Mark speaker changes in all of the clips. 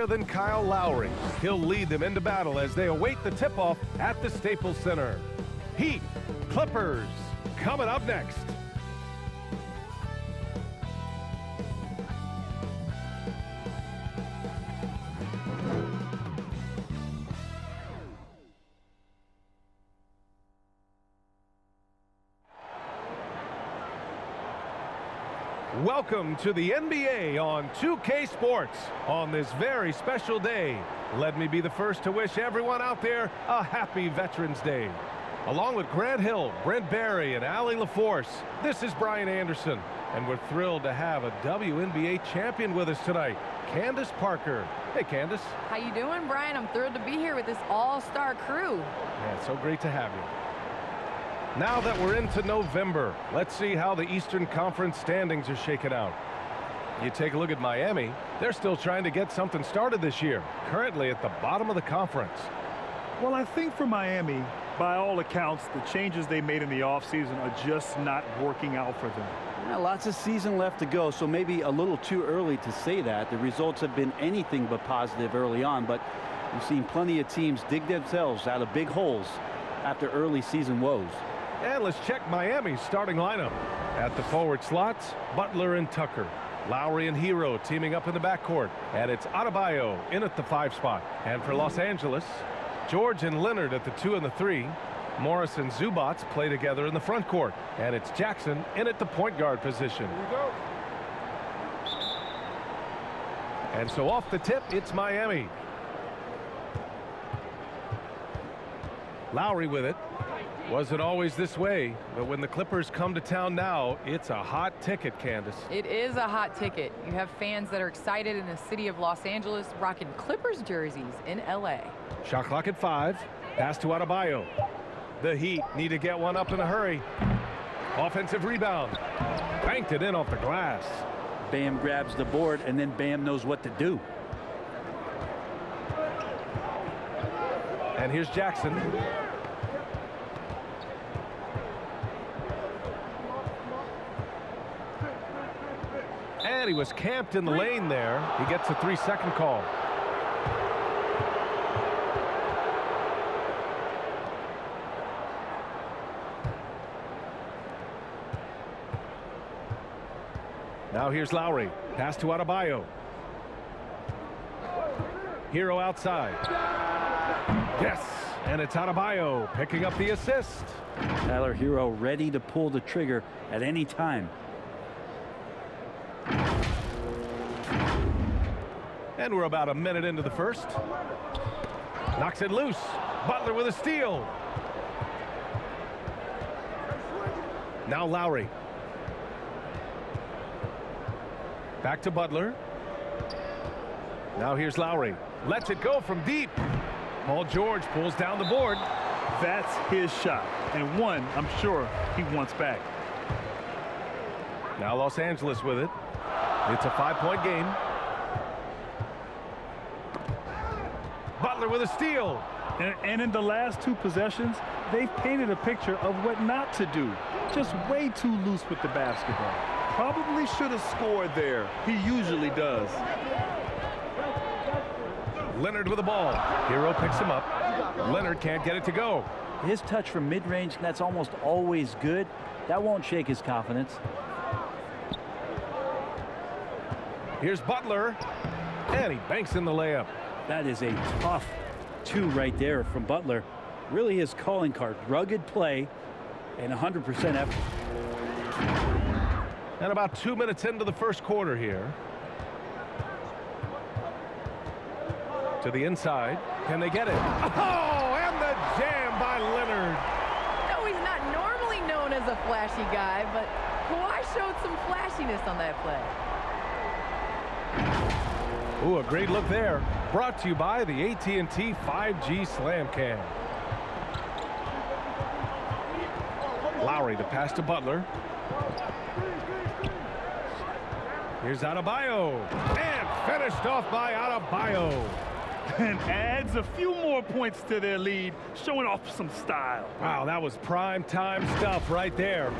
Speaker 1: other than Kyle Lowry. He'll lead them into battle as they await the tip-off at the Staples Center. Heat, Clippers, coming up next. Welcome to the NBA on 2K Sports on this very special day. Let me be the first to wish everyone out there a happy Veterans Day. Along with Grant Hill, Brent Barry, and Allie LaForce, this is Brian Anderson, and we're thrilled to have a WNBA champion with us tonight, Candace Parker. Hey, Candace.
Speaker 2: How you doing, Brian? I'm thrilled to be here with this all-star crew.
Speaker 1: Yeah, it's so great to have you. Now that we're into November, let's see how the Eastern Conference standings are shaking out. You take a look at Miami, they're still trying to get something started this year, currently at the bottom of the conference.
Speaker 3: Well, I think for Miami, by all accounts, the changes they made in the offseason are just not working out for them.
Speaker 4: Yeah, lots of season left to go, so maybe a little too early to say that. The results have been anything but positive early on, but we've seen plenty of teams dig themselves out of big holes after early season woes.
Speaker 1: And let's check Miami's starting lineup. At the forward slots, Butler and Tucker. Lowry and Hero teaming up in the backcourt. And it's Adebayo in at the 5 spot. And for Los Angeles, George and Leonard at the 2 and the 3. Morris and Zubats play together in the front court. And it's Jackson in at the point guard position. Here we go. And so off the tip, it's Miami. Lowry with it. Wasn't always this way, but when the Clippers come to town now, it's a hot ticket, Candace.
Speaker 2: It is a hot ticket. You have fans that are excited in the city of Los Angeles rocking Clippers jerseys in LA.
Speaker 1: Shot clock at 5. Pass to Adebayo. The Heat need to get one up in a hurry. Offensive rebound. Banked it in off the glass.
Speaker 4: Bam grabs the board, and then Bam knows what to do.
Speaker 1: And here's Jackson. And he was camped in the lane there. He gets a 3-second call. Now here's Lowry. Pass to Adebayo. Hero outside. Yes, and it's Adebayo picking up the assist.
Speaker 4: Tyler Hero ready to pull the trigger at any time.
Speaker 1: And we're about a minute into the first. Knocks it loose. Butler with a steal. Now Lowry. Back to Butler. Now here's Lowry. Lets it go from deep. Paul George pulls down the board.
Speaker 3: That's his shot, and one I'm sure he wants back.
Speaker 1: Now Los Angeles with it. It's a 5-point game. Butler with a steal.
Speaker 3: And in the last 2 possessions, they've painted a picture of what not to do. Just way too loose with the basketball.
Speaker 5: Probably should have scored there. He usually does.
Speaker 1: Leonard with the ball. Hero picks him up. Leonard can't get it to go.
Speaker 4: His touch from mid-range, that's almost always good. That won't shake his confidence.
Speaker 1: Here's Butler. And he banks in the layup.
Speaker 4: That is a tough 2 right there from Butler. Really his calling card. Rugged play and 100% effort.
Speaker 1: And about 2 minutes into the first quarter here. To the inside. Can they get it? Oh, and the jam by Leonard.
Speaker 2: No, he's not normally known as a flashy guy, but Kawhi showed some flashiness on that play.
Speaker 1: Ooh, a great look there. Brought to you by the AT&T 5G Slam Cam. Lowry, the pass to Butler. Here's Adebayo. And finished off by Adebayo.
Speaker 3: And adds a few more points to their lead, showing off some style.
Speaker 1: Wow, that was prime time stuff right there.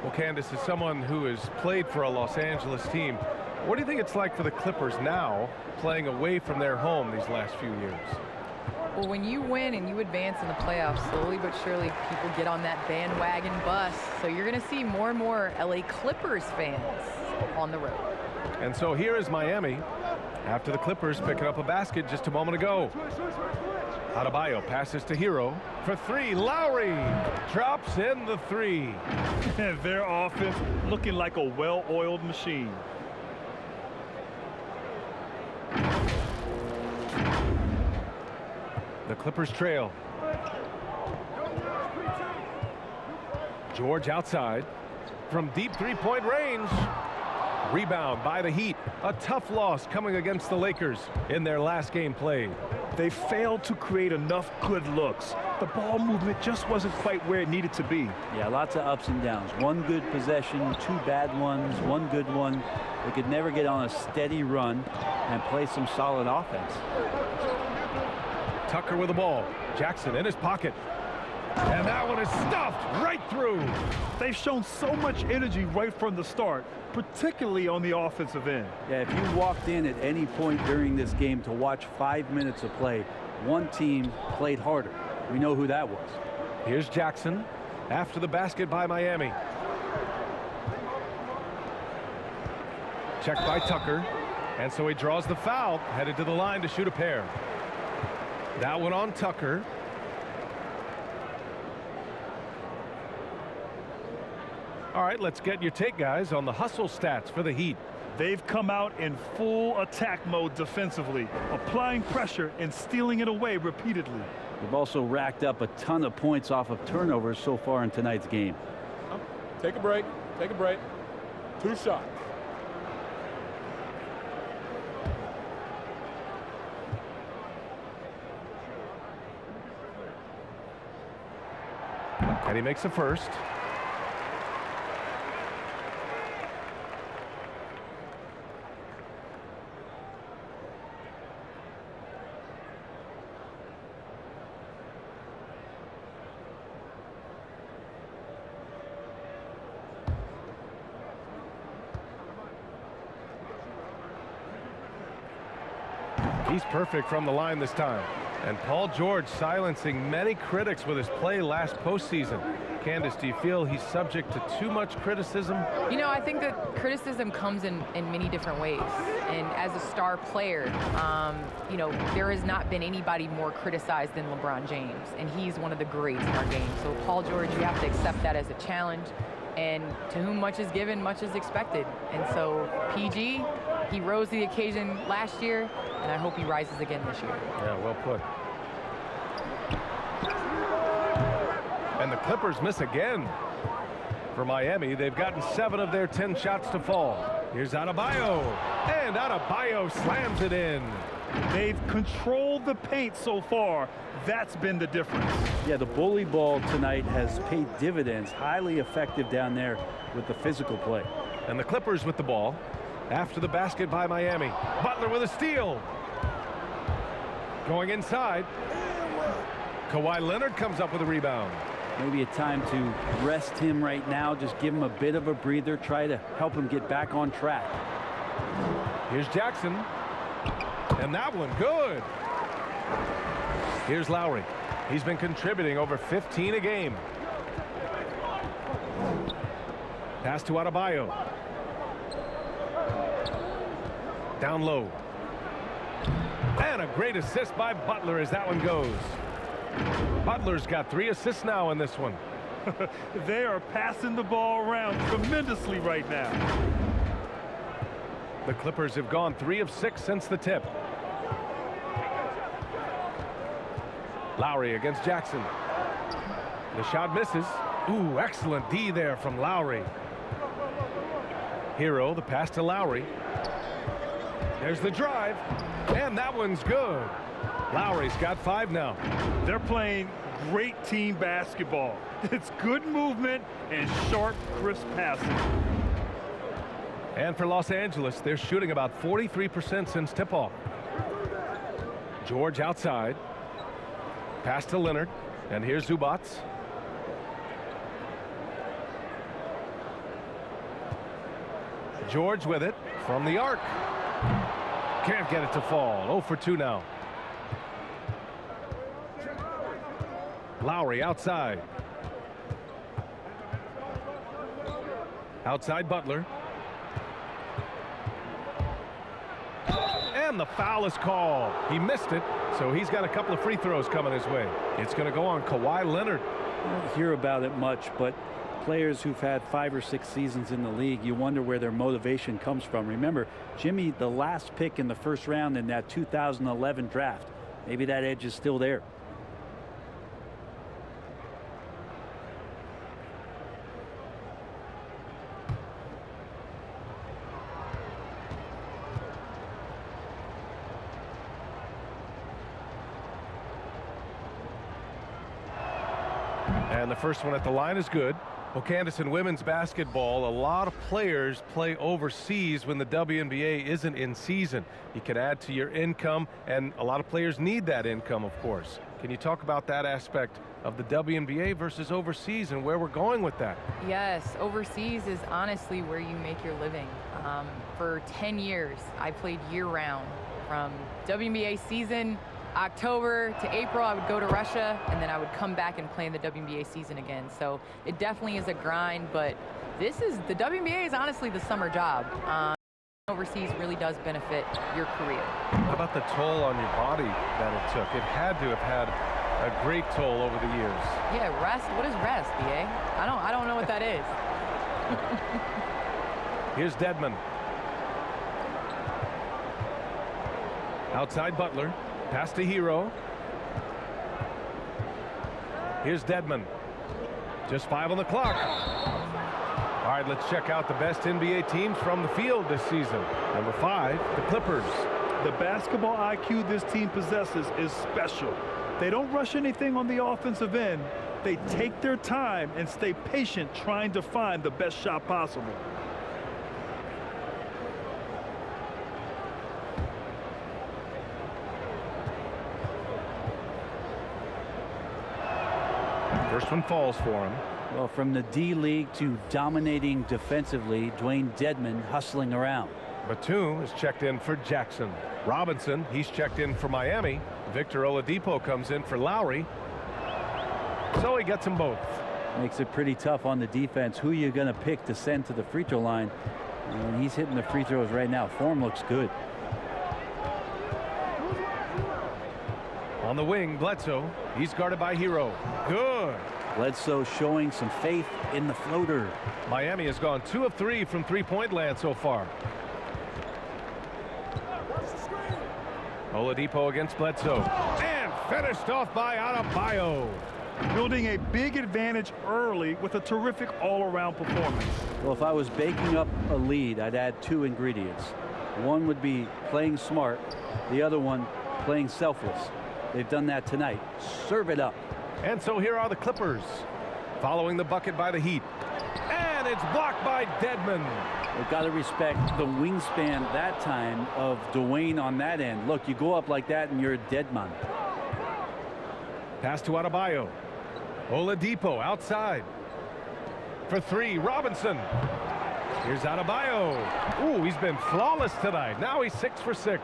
Speaker 1: Well, Candace, as someone who has played for a Los Angeles team, What do you think it's like for the Clippers now, playing away from their home these last few years?
Speaker 2: Well, when you win and you advance in the playoffs, slowly but surely people get on that bandwagon bus. So you're going to see more and more LA Clippers fans on the road.
Speaker 1: And so here is Miami after the Clippers picking up a basket just a moment ago. Adebayo passes to Hero for three. Lowry drops in the three.
Speaker 3: Their offense looking like a well-oiled machine.
Speaker 1: The Clippers trail. George outside from deep three-point range. Rebound by the Heat. A tough loss coming against the Lakers in their last game played.
Speaker 3: They failed to create enough good looks. The ball movement just wasn't quite where it needed to be.
Speaker 4: Yeah, lots of ups and downs. One good possession, two bad ones, one good one. They could never get on a steady run and play some solid offense.
Speaker 1: Tucker with the ball. Jackson in his pocket. And that one is stuffed right through.
Speaker 3: They've shown so much energy right from the start, particularly on the offensive end.
Speaker 4: Yeah, if you walked in at any point during this game to watch 5 minutes of play, one team played harder. We know who that was.
Speaker 1: Here's Jackson after the basket by Miami. Checked by Tucker. And so he draws the foul, headed to the line to shoot a pair. That one on Tucker. All right, let's get your take, guys, on the hustle stats for the Heat.
Speaker 3: They've come out in full attack mode defensively, applying pressure and stealing it away repeatedly.
Speaker 4: They've also racked up a ton of points off of turnovers so far in tonight's game.
Speaker 5: Take a break. Take a break. 2 shots.
Speaker 1: And he makes the first. He's perfect from the line this time. And Paul George silencing many critics with his play last postseason. Candace, do you feel he's subject to too much criticism?
Speaker 2: You know, I think that criticism comes in many different ways. And as a star player, you know, there has not been anybody more criticized than LeBron James. And he's one of the greats in our game. So Paul George, you have to accept that as a challenge. And to whom much is given, much is expected. And so PG, he rose to the occasion last year, and I hope he rises again this year.
Speaker 1: Yeah, well put. And the Clippers miss again. For Miami, they've gotten 7 of their 10 shots to fall. Here's Adebayo, and Adebayo slams it in.
Speaker 3: They've controlled the paint so far. That's been the difference.
Speaker 4: Yeah, the bully ball tonight has paid dividends. Highly effective down there with the physical play.
Speaker 1: And the Clippers with the ball after the basket by Miami. Butler with a steal. Going inside. Kawhi Leonard comes up with a rebound.
Speaker 4: Maybe a time to rest him right now. Just give him a bit of a breather. Try to help him get back on track.
Speaker 1: Here's Jackson. And that one good. Here's Lowry. He's been contributing over 15 a game. Pass to Adebayo. Down low. And a great assist by Butler as that one goes. Butler's got 3 assists now in this one.
Speaker 3: They are passing the ball around tremendously right now.
Speaker 1: The Clippers have gone 3 of 6 since the tip. Lowry against Jackson. The shot misses. Ooh, excellent D there from Lowry. Hero, the pass to Lowry. There's the drive, and that one's good. Lowry's got 5 now.
Speaker 3: They're playing great team basketball. It's good movement and sharp, crisp passing.
Speaker 1: And for Los Angeles, they're shooting about 43% since tip-off. George outside. Pass to Leonard, and here's Zubac. George with it from the arc. Can't get it to fall. 0 for 2 now. Lowry outside. Outside Butler. And the foul is called. He missed it, so he's got a couple of free throws coming his way. It's going to go on Kawhi Leonard.
Speaker 4: I don't hear about it much, but players who've had 5 or 6 seasons in the league, you wonder where their motivation comes from. Remember, Jimmy, the last pick in the first round in that 2011 draft. Maybe that edge is still there.
Speaker 1: And the first one at the line is good. Well, Candace, in women's basketball, a lot of players play overseas when the WNBA isn't in season. You can add to your income, and a lot of players need that income, of course. Can you talk about that aspect of the WNBA versus overseas and where we're going with that?
Speaker 2: Yes, overseas is honestly where you make your living. For 10 years, I played year-round. From WNBA season, October to April, I would go to Russia, and then I would come back and play in the WNBA season again. So it definitely is a grind, but the WNBA is honestly the summer job. Overseas really does benefit your career.
Speaker 1: How about the toll on your body that it took? It had to have had a great toll over the years.
Speaker 2: Yeah, rest. What is rest, BA? I don't know what that is.
Speaker 1: Here's Dedmon. Outside Butler. Pass to Hero. Here's Dedmon. Just 5 on the clock. All right, let's check out the best NBA teams from the field this season. Number 5, the Clippers.
Speaker 3: The basketball IQ this team possesses is special. They don't rush anything on the offensive end. They take their time and stay patient trying to find the best shot possible.
Speaker 1: First one falls for him.
Speaker 4: Well, from the D-League to dominating defensively, Dwayne Dedmon hustling around.
Speaker 1: Batum is checked in for Jackson. Robinson, he's checked in for Miami. Victor Oladipo comes in for Lowry. So he gets them both.
Speaker 4: Makes it pretty tough on the defense. Who you going to pick to send to the free throw line? And he's hitting the free throws right now. Form looks good.
Speaker 1: On the wing, Bledsoe. He's guarded by Hero. Good.
Speaker 4: Bledsoe showing some faith in the floater.
Speaker 1: Miami has gone 2 of 3 from three-point land so far. Oladipo against Bledsoe. And finished off by Adebayo.
Speaker 3: Building a big advantage early with a terrific all-around performance.
Speaker 4: Well, if I was baking up a lead, I'd add 2 ingredients. One would be playing smart. The other one, playing selfless. They've done that tonight. Serve it up.
Speaker 1: And so here are the Clippers following the bucket by the Heat. And it's blocked by Dedmon.
Speaker 4: We've got to respect the wingspan that time of Dwayne on that end. Look, you go up like that and you're a dead man.
Speaker 1: Pass to Adebayo. Oladipo outside. For 3, Robinson. Here's Adebayo. Ooh, he's been flawless tonight. Now he's 6 for 6.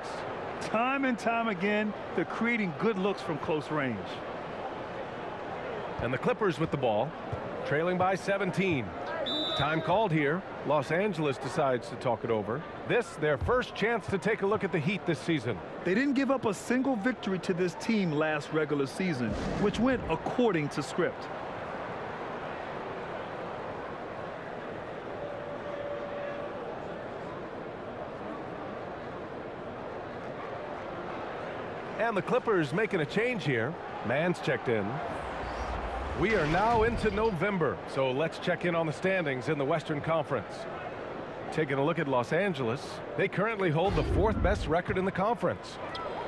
Speaker 3: Time and time again, they're creating good looks from close range.
Speaker 1: And the Clippers with the ball, trailing by 17. Time called here. Los Angeles decides to talk it over. This, their first chance to take a look at the Heat this season.
Speaker 3: They didn't give up a single victory to this team last regular season, which went according to script.
Speaker 1: And the Clippers making a change here. Mann's checked in. We are now into November, so let's check in on the standings in the Western Conference. Taking a look at Los Angeles, they currently hold the 4th best record in the conference.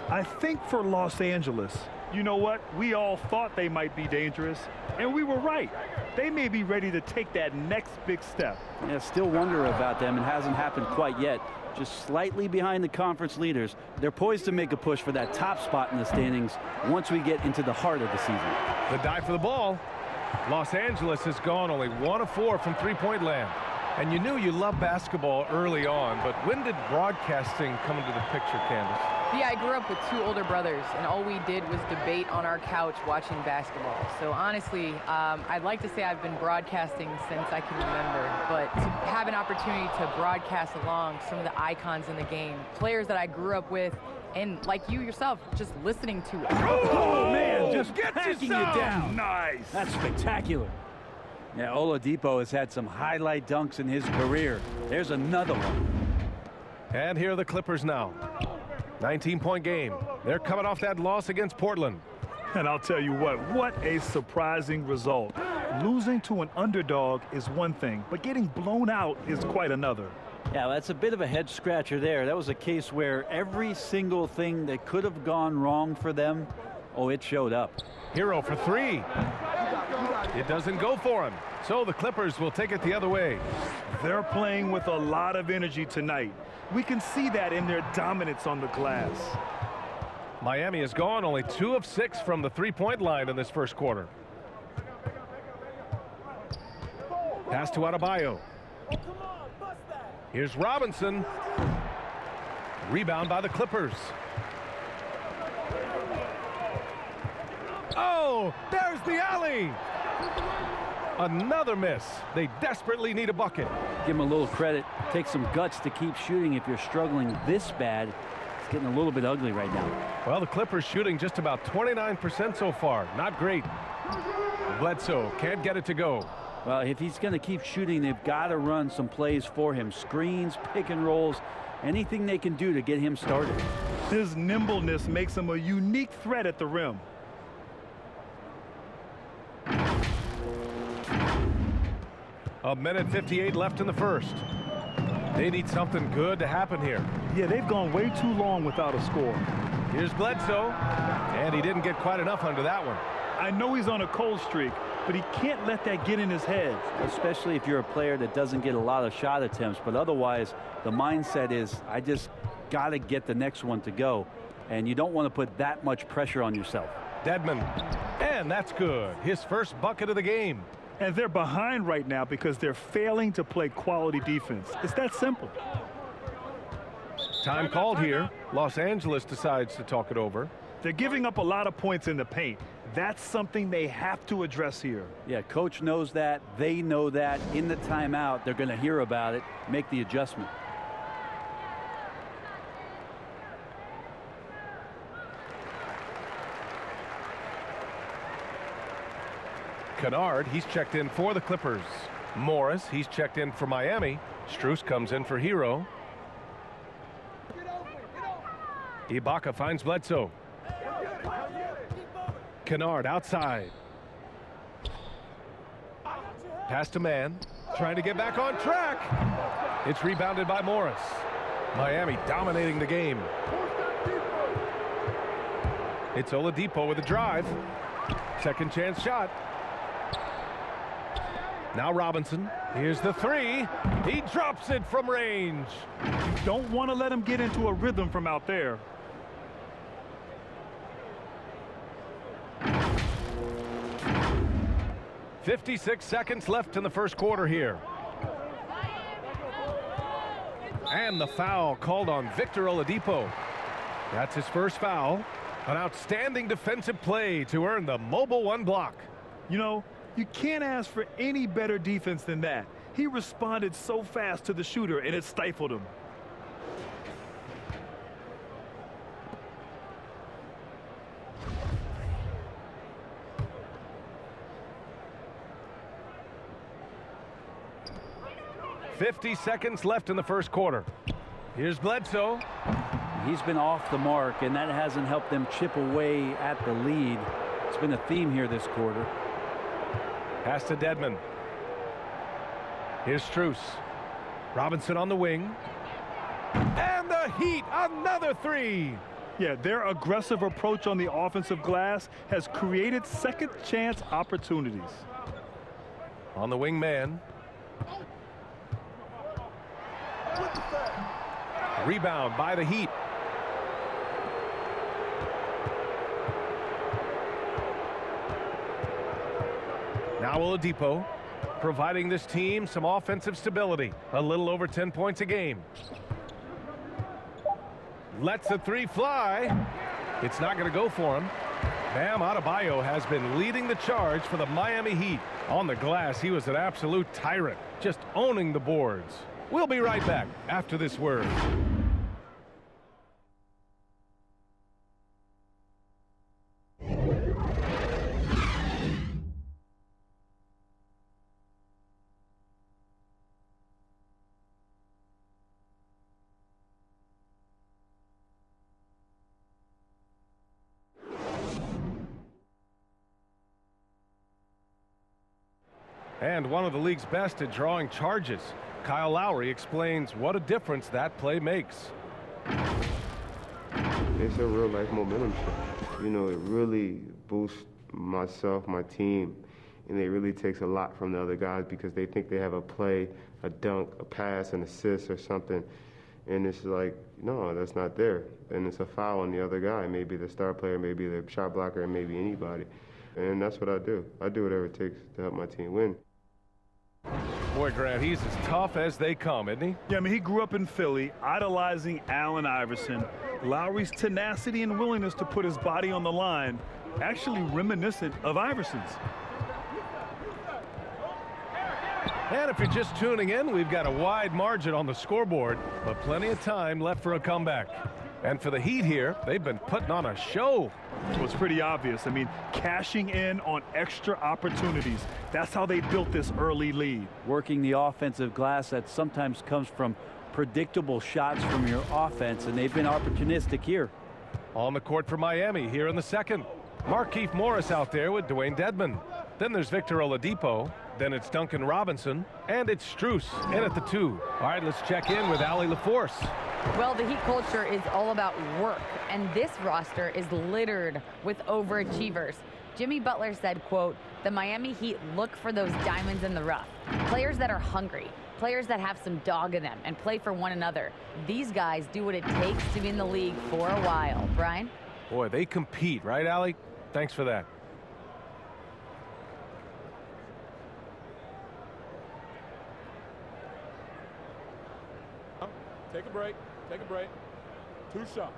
Speaker 3: I think for Los Angeles, you know what? We all thought they might be dangerous, and we were right. They may be ready to take that next big step.
Speaker 4: Yeah, still wonder about them. It hasn't happened quite yet. Just slightly behind the conference leaders. They're poised to make a push for that top spot in the standings once we get into the heart of the season.
Speaker 1: The dive for the ball. Los Angeles has gone only 1 of 4 from three-point land. And you knew you loved basketball early on, but when did broadcasting come into the picture, Candace?
Speaker 2: Yeah, I grew up with 2 older brothers, and all we did was debate on our couch watching basketball. So honestly, I'd like to say I've been broadcasting since I can remember, but to have an opportunity to broadcast along some of the icons in the game, players that I grew up with, and like you yourself, just listening to it.
Speaker 3: Oh, man, just
Speaker 1: Get
Speaker 3: packing you
Speaker 1: some!
Speaker 3: down. Nice.
Speaker 4: That's spectacular. Yeah, Oladipo has had some highlight dunks in his career. There's another one.
Speaker 1: And here are the Clippers now. 19-point game. They're coming off that loss against Portland.
Speaker 3: And I'll tell you what a surprising result. Losing to an underdog is one thing, but getting blown out is quite another.
Speaker 4: Yeah, that's a bit of a head scratcher there. That was a case where every single thing that could have gone wrong for them, oh, it showed up.
Speaker 1: Hero for 3. It doesn't go for him. So the Clippers will take it the other way.
Speaker 3: They're playing with a lot of energy tonight. We can see that in their dominance on the glass.
Speaker 1: Miami has gone only 2 of 6 from the three-point line in this first quarter. Pass to Adebayo. Here's Robinson. Rebound by the Clippers. Oh, there's the alley. Another miss. They desperately need a bucket.
Speaker 4: Give him a little credit. Take some guts to keep shooting if you're struggling this bad. It's getting a little bit ugly right now.
Speaker 1: Well, the Clippers shooting just about 29% so far. Not great. Bledsoe can't get it to go.
Speaker 4: Well, if he's going to keep shooting, they've got to run some plays for him. Screens, pick and rolls, anything they can do to get him started.
Speaker 3: His nimbleness makes him a unique threat at the rim.
Speaker 1: A minute 58 left in the first. They need something good to happen here.
Speaker 3: Yeah, they've gone way too long without a score.
Speaker 1: Here's Bledsoe, and he didn't get quite enough under that one.
Speaker 3: I know he's on a cold streak, but he can't let that get in his head.
Speaker 4: Especially if you're a player that doesn't get a lot of shot attempts. But otherwise, the mindset is, I just got to get the next one to go. And you don't want to put that much pressure on yourself.
Speaker 1: Dedmon, and that's good. His first bucket of the game.
Speaker 3: And they're behind right now because they're failing to play quality defense. It's that simple.
Speaker 1: Time called here. Los Angeles decides to talk it over.
Speaker 3: They're giving up a lot of points in the paint. That's something they have to address here.
Speaker 4: Yeah, coach knows that. They know that. In the timeout, they're going to hear about it, make the adjustment.
Speaker 1: Kennard, he's checked in for the Clippers. Morris, he's checked in for Miami. Strus comes in for Hero. Ibaka finds Bledsoe. Kennard outside. Pass to man. Trying to get back on track. It's rebounded by Morris. Miami dominating the game. It's Oladipo with a drive. Second chance shot. Now Robinson. Here's the 3. He drops it from range.
Speaker 3: Don't want to let him get into a rhythm from out there.
Speaker 1: .56 seconds left in the first quarter here. And the foul called on Victor Oladipo. That's his first foul. An outstanding defensive play to earn the mobile 1 block.
Speaker 3: You know, you can't ask for any better defense than that. He responded so fast to the shooter, and it stifled him.
Speaker 1: .50 seconds left in the first quarter. Here's Bledsoe.
Speaker 4: He's been off the mark, and that hasn't helped them chip away at the lead. It's been a theme here this quarter.
Speaker 1: Pass to Dedmon. Here's Strus. Robinson on the wing. And the Heat, another 3.
Speaker 3: Yeah, their aggressive approach on the offensive glass has created second chance opportunities.
Speaker 1: On the wing man. Rebound by the Heat. Now Oladipo. providing this team some offensive stability. A little over 10 points a game. Lets the three fly. It's not going to go for him. Bam Adebayo has been leading the charge for the Miami Heat. On the glass, he was an absolute tyrant, just owning the boards. We'll be right back after this word. And one of the league's best at drawing charges. Kyle Lowry explains what a difference that play makes.
Speaker 6: It's a real life momentum shift. You know, it really boosts myself, my team, and it really takes a lot from the other guys because they think they have a play, a dunk, a pass, an assist or something. And it's like, no, that's not there. And it's a foul on the other guy, maybe the star player, maybe the shot blocker, and maybe anybody. And that's what I do. I do whatever it takes to help my team win.
Speaker 1: Boy, Grant, he's as tough as they come, isn't he?
Speaker 3: Yeah, I mean, he grew up in Philly, idolizing Allen Iverson. Lowry's tenacity and willingness to put his body on the line, actually reminiscent of Iverson's.
Speaker 1: And if you're just tuning in, we've got a wide margin on the scoreboard, but plenty of time left for a comeback. And for the Heat here, they've been putting on a show.
Speaker 3: Well, it's pretty obvious. I mean, cashing in on extra opportunities. That's how they built this early lead.
Speaker 4: Working the offensive glass that sometimes comes from predictable shots from your offense, and they've been opportunistic here.
Speaker 1: On the court for Miami here in the second. Markieff Morris out there with Dwayne Dedmon. Then there's Victor Oladipo. Then it's Duncan Robinson. And it's Strus in at the 2. All right, let's check in with Allie LaForce.
Speaker 7: Well, the Heat culture is all about work, and this roster is littered with overachievers. Jimmy Butler said, quote, "The Miami Heat look for those diamonds in the rough. Players that are hungry, players that have some dog in them and play for one another. These guys do what it takes to be in the league for a while." Brian?
Speaker 1: Boy, they compete, right, Allie? Thanks for that.
Speaker 8: Take a break. Take a break. 2 shots.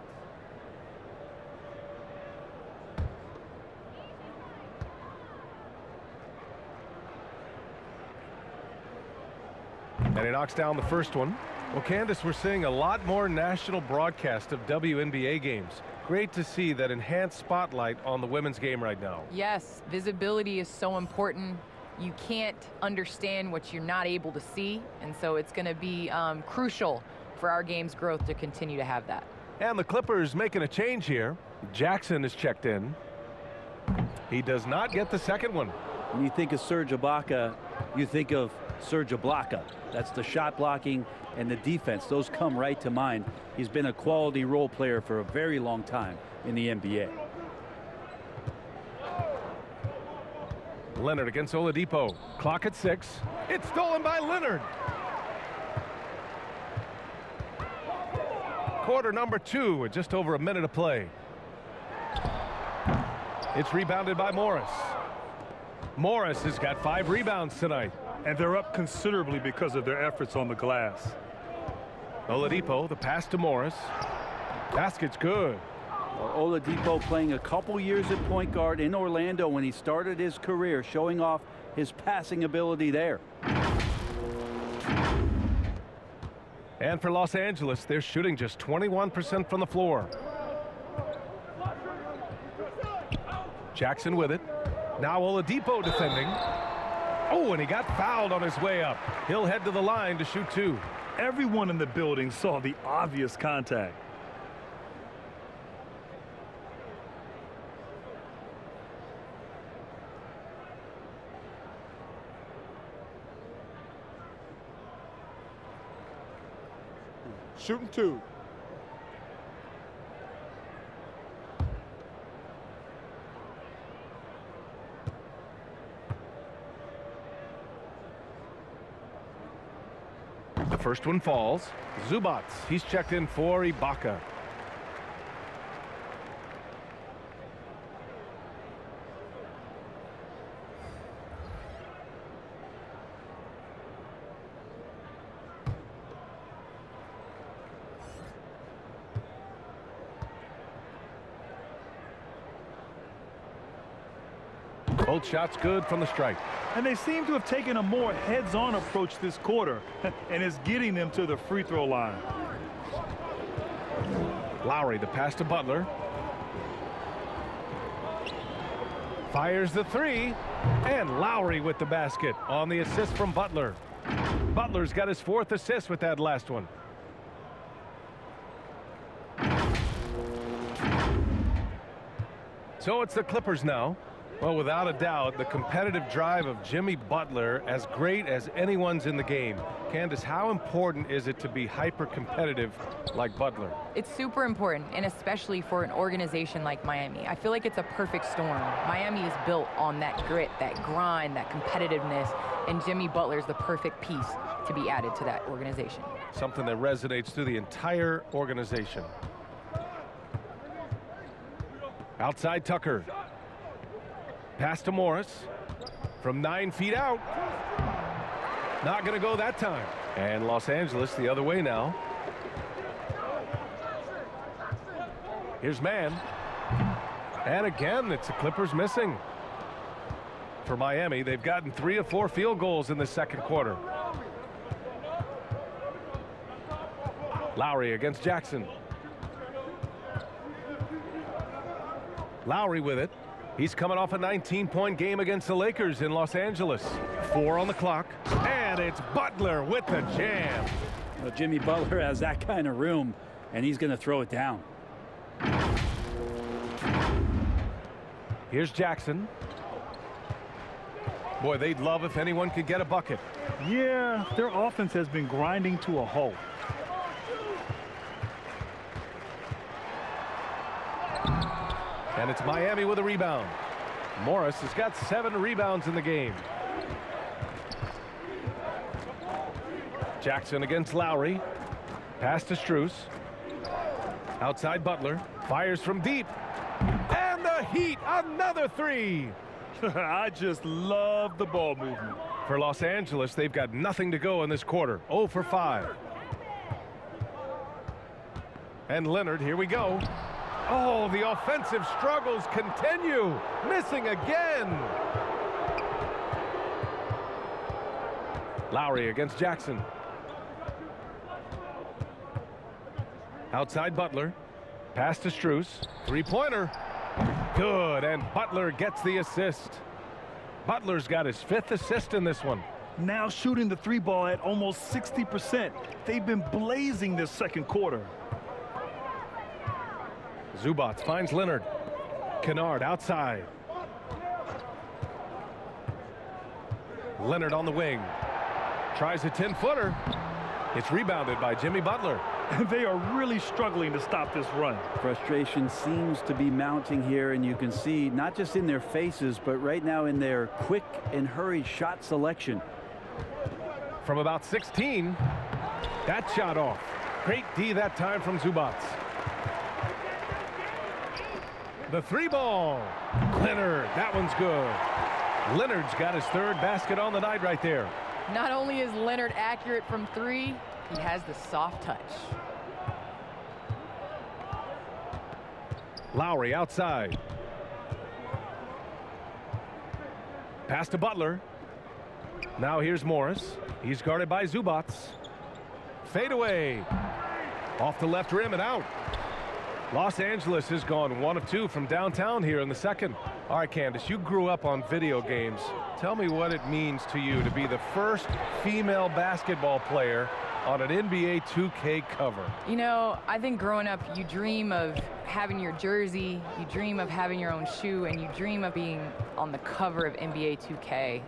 Speaker 1: And he knocks down the first one. Well, Candace, we're seeing a lot more national broadcast of WNBA games. Great to see that enhanced spotlight on the women's game right now.
Speaker 2: Yes, visibility is so important. You can't understand what you're not able to see, and so it's going to be crucial for our game's growth to continue to have that.
Speaker 1: And the Clippers making a change here. Jackson is checked in. He does not get the second one.
Speaker 4: When you think of Serge Ibaka, you think of Serge Ibaka. That's the shot blocking and the defense. Those come right to mind. He's been a quality role player for a very long time in the NBA.
Speaker 1: Leonard against Oladipo. Clock at 6. It's stolen by Leonard. Quarter number 2 with just over a minute of play. It's rebounded by Morris. Morris has got 5 rebounds tonight.
Speaker 3: And they're up considerably because of their efforts on the glass.
Speaker 1: Oladipo, the pass to Morris. Basket's good.
Speaker 4: Oladipo playing a couple years at point guard in Orlando when he started his career, showing off his passing ability there.
Speaker 1: And for Los Angeles, they're shooting just 21% from the floor. Jackson with it. Now Oladipo defending. Oh, and he got fouled on his way up. He'll head to the line to shoot 2.
Speaker 3: Everyone in the building saw the obvious contact.
Speaker 8: Shooting 2.
Speaker 1: The first one falls. Zubats, he's checked in for Ibaka. Both shots good from the stripe.
Speaker 3: And they seem to have taken a more heads-on approach this quarter, and it's getting them to the free throw line.
Speaker 1: Lowry, the pass to Butler. Fires the three, and Lowry with the basket on the assist from Butler. Butler's got his 4th assist with that last one. So it's the Clippers now. Well, without a doubt, the competitive drive of Jimmy Butler, as great as anyone's in the game. Candace, how important is it to be hyper-competitive like Butler?
Speaker 2: It's super important, and especially for an organization like Miami. I feel like it's a perfect storm. Miami is built on that grit, that grind, that competitiveness, and Jimmy Butler is the perfect piece to be added to that organization.
Speaker 1: Something that resonates through the entire organization. Outside Tucker. Pass to Morris from 9 feet out. Not going to go that time. And Los Angeles the other way now. Here's man. And again, it's the Clippers missing. For Miami, they've gotten 3 of 4 field goals in the second quarter. Lowry against Jackson. Lowry with it. He's coming off a 19-point game against the Lakers in Los Angeles. 4 on the clock, and it's Butler with the jam.
Speaker 4: Well, Jimmy Butler has that kind of room, and he's going to throw it down.
Speaker 1: Here's Jackson. Boy, they'd love if anyone could get a bucket.
Speaker 3: Yeah, their offense has been grinding to a halt.
Speaker 1: And it's Miami with a rebound. Morris has got 7 rebounds in the game. Jackson against Lowry. Pass to Strus. Outside Butler. Fires from deep. And the Heat, another 3.
Speaker 3: I just love the ball movement.
Speaker 1: For Los Angeles, they've got nothing to go in this quarter. 0 for 5. And Leonard, here we go. Oh, the offensive struggles continue. Missing again. Lowry against Jackson. Outside Butler. Pass to Strus. 3-pointer. Good, and Butler gets the assist. Butler's got his 5th assist in this one.
Speaker 3: Now shooting the 3 ball at almost 60%. They've been blazing this second quarter.
Speaker 1: Zubac finds Leonard. Kennard outside. Leonard on the wing. Tries a 10-footer. It's rebounded by Jimmy Butler.
Speaker 3: They are really struggling to stop this run.
Speaker 4: Frustration seems to be mounting here, and you can see not just in their faces, but right now in their quick and hurried shot selection.
Speaker 1: From about 16, that shot off. Great D that time from Zubac. The 3-ball. Leonard, that one's good. Leonard's got his 3rd basket on the night right there.
Speaker 2: Not only is Leonard accurate from 3, he has the soft touch.
Speaker 1: Lowry outside. Pass to Butler. Now here's Morris. He's guarded by Zubac. Fade away. Off the left rim and out. Los Angeles has gone 1 of 2 from downtown here in the second. All right, Candace, you grew up on video games. Tell me what it means to you to be the first female basketball player on an NBA 2K cover.
Speaker 2: You know, I think growing up, you dream of having your jersey, you dream of having your own shoe, and you dream of being on the cover of NBA 2K.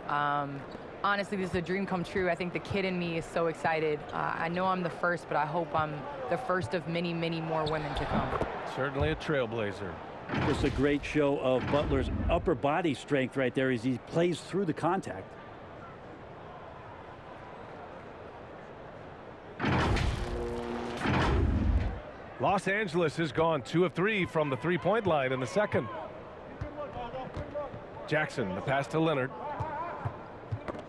Speaker 2: Honestly, this is a dream come true. I think the kid in me is so excited. I know I'm the first, but I hope I'm the first of many, many more women to come.
Speaker 1: Certainly a trailblazer.
Speaker 4: Just a great show of Butler's upper body strength right there as he plays through the contact.
Speaker 1: Los Angeles has gone 2 of 3 from the 3-point line in the second. Jackson, the pass to Leonard.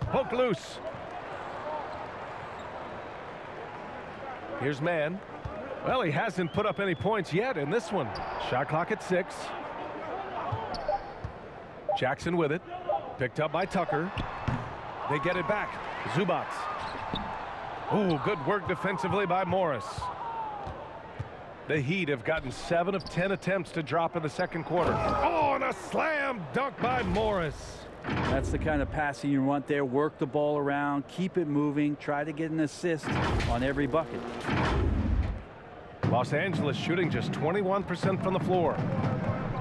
Speaker 1: Poke loose. Here's man. Well, he hasn't put up any points yet in this one. Shot clock at 6. Jackson with it. Picked up by Tucker. They get it back. Zubac. Ooh, good work defensively by Morris. The Heat have gotten 7 of 10 attempts to drop in the second quarter. Oh, and a slam dunk by Morris.
Speaker 4: That's the kind of passing you want there. Work the ball around, keep it moving, try to get an assist on every bucket.
Speaker 1: Los Angeles shooting just 21% from the floor.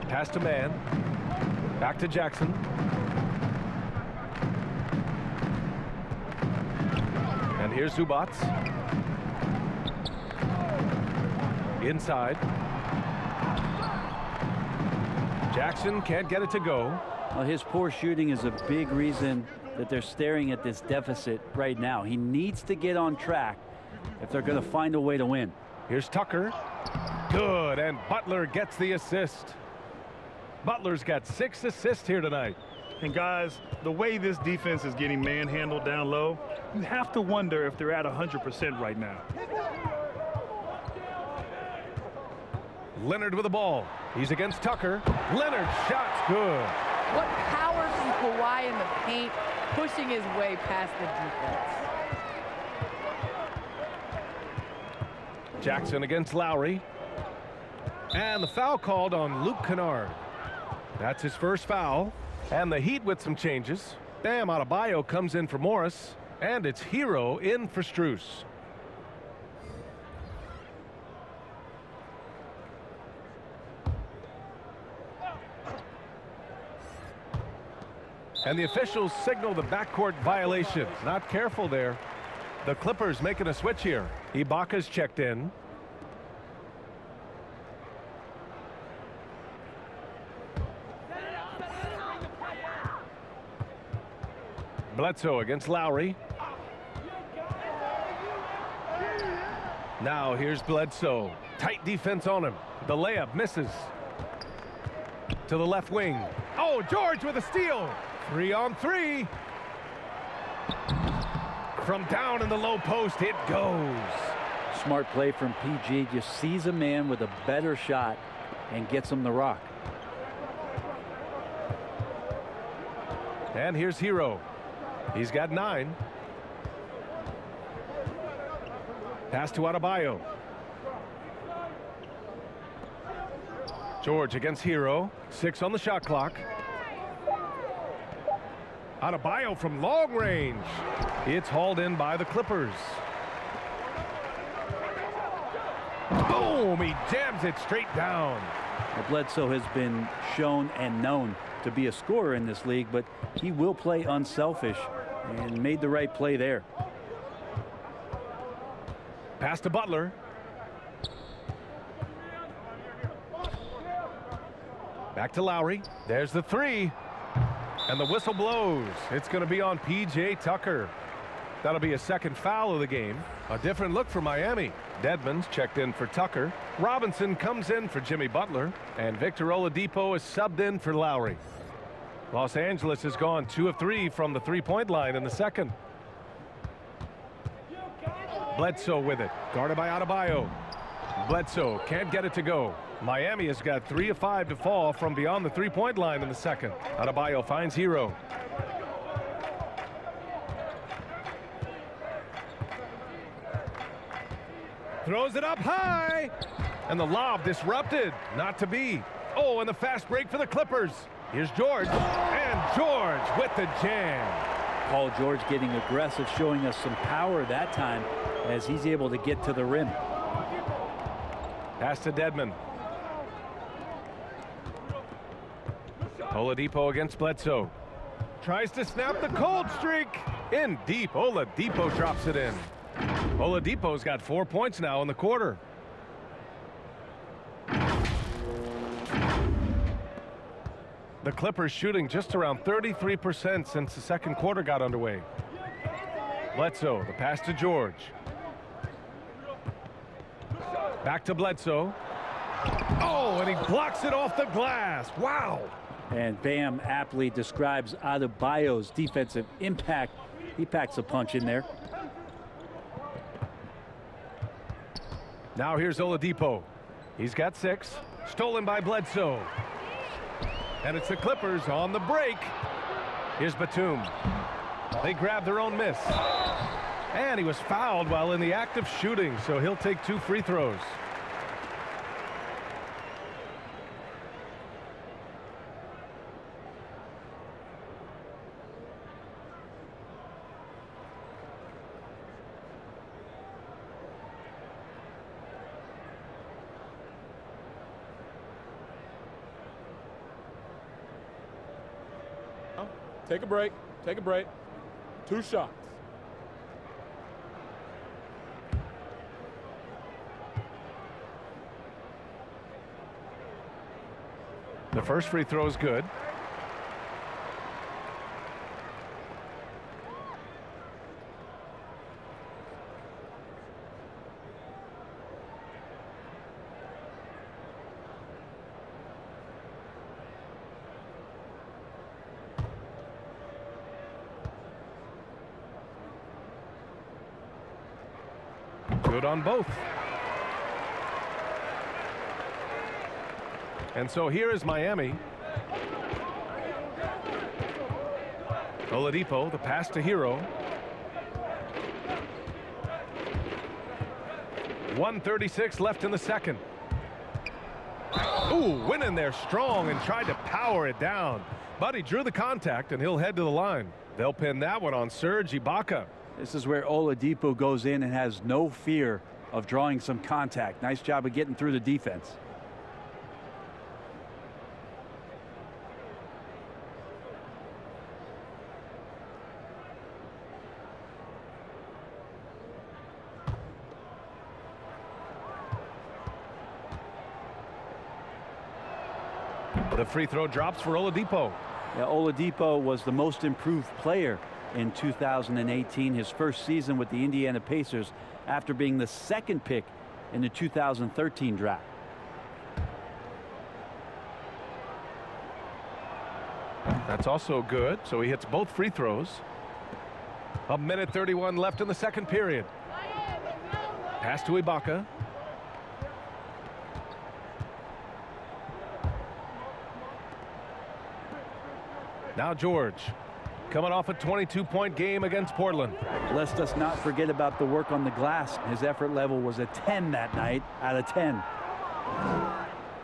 Speaker 1: Pass to Mann. Back to Jackson. And here's Zubac. Inside. Jackson can't get it to go.
Speaker 4: Well, his poor shooting is a big reason that they're staring at this deficit right now. He needs to get on track if they're going to find a way to win.
Speaker 1: Here's Tucker. Good, and Butler gets the assist. Butler's got 6 assists here tonight.
Speaker 3: And guys, the way this defense is getting manhandled down low, you have to wonder if they're at 100% right now.
Speaker 1: Leonard with the ball. He's against Tucker. Leonard shot's good.
Speaker 2: What power from Kawhi in the paint, pushing his way past the defense.
Speaker 1: Jackson against Lowry. And the foul called on Luke Kennard. That's his first foul. And the Heat with some changes. Bam Adebayo comes in for Morris. And it's Hero in for Strus. And the officials signal the backcourt violation. Not careful there. The Clippers making a switch here. Ibaka's checked in. Bledsoe against Lowry. Now here's Bledsoe. Tight defense on him. The layup misses. To the left wing. Oh, George with a steal. 3-on-3. From down in the low post, it goes.
Speaker 4: Smart play from PG. Just sees a man with a better shot and gets him the rock.
Speaker 1: And here's Hero. He's got 9. Pass to Adebayo. George against Hero. 6 on the shot clock. Adebayo from long range. It's hauled in by the Clippers. Boom! He jams it straight down.
Speaker 4: Well, Bledsoe has been shown and known to be a scorer in this league, but he will play unselfish and made the right play there.
Speaker 1: Pass to Butler. Back to Lowry. There's the 3. And the whistle blows. It's going to be on P.J. Tucker. That'll be a second foul of the game. A different look for Miami. Dedmon's checked in for Tucker. Robinson comes in for Jimmy Butler. And Victor Oladipo is subbed in for Lowry. Los Angeles has gone 2 of 3 from the three-point line in the second. Bledsoe with it. Guarded by Adebayo. Bledsoe can't get it to go. Miami has got 3 of 5 to fall from beyond the three-point line in the second. Adebayo finds Hero. Throws it up high. And the lob disrupted. Not to be. Oh, and the fast break for the Clippers. Here's George. And George with the jam.
Speaker 4: Paul George getting aggressive, showing us some power that time as he's able to get to the rim.
Speaker 1: Pass to Dedmon. Oladipo against Bledsoe. Tries to snap the cold streak. In deep. Oladipo drops it in. Oladipo's got 4 points now in the quarter. The Clippers shooting just around 33% since the second quarter got underway. Bledsoe, the pass to George. Back to Bledsoe. Oh, and he blocks it off the glass. Wow.
Speaker 4: And Bam aptly describes Adebayo's defensive impact. He packs a punch in there.
Speaker 1: Now here's Oladipo. He's got 6. Stolen by Bledsoe. And it's the Clippers on the break. Here's Batum. They grab their own miss. And he was fouled while in the act of shooting, so he'll take 2 free throws.
Speaker 8: Take a break. Take a break. 2 shots.
Speaker 1: The first free throw is good. Good on both. And so here is Miami. Oladipo, the pass to Hero. 1:36 left in the second. Ooh, went in there strong and tried to power it down. But he drew the contact, and he'll head to the line. They'll pin that one on Serge Ibaka.
Speaker 4: This is where Oladipo goes in and has no fear of drawing some contact. Nice job of getting through the defense.
Speaker 1: The free throw drops for Oladipo.
Speaker 4: Yeah, Oladipo was the most improved player in 2018, his first season with the Indiana Pacers after being the 2nd pick in the 2013 draft.
Speaker 1: That's also good, so he hits both free throws. 1:31 left in the second period. Pass to Ibaka. Now George, coming off a 22-point game against Portland.
Speaker 4: Let's just not forget about the work on the glass. His effort level was a 10 that night out of 10.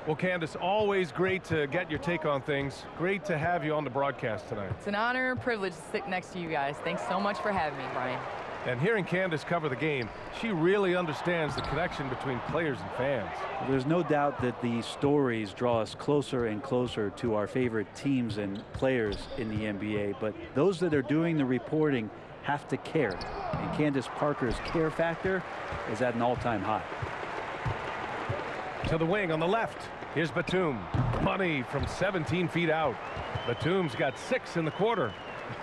Speaker 1: Well, Candace, always great to get your take on things. Great to have you on the broadcast tonight.
Speaker 2: It's an honor and privilege to sit next to you guys. Thanks so much for having me, Brian.
Speaker 1: And hearing Candace cover the game, she really understands the connection between players and fans.
Speaker 4: There's no doubt that the stories draw us closer and closer to our favorite teams and players in the NBA, but those that are doing the reporting have to care. And Candace Parker's care factor is at an all-time high.
Speaker 1: To the wing on the left. Here's Batum. Money from 17 feet out. Batum's got 6 in the quarter.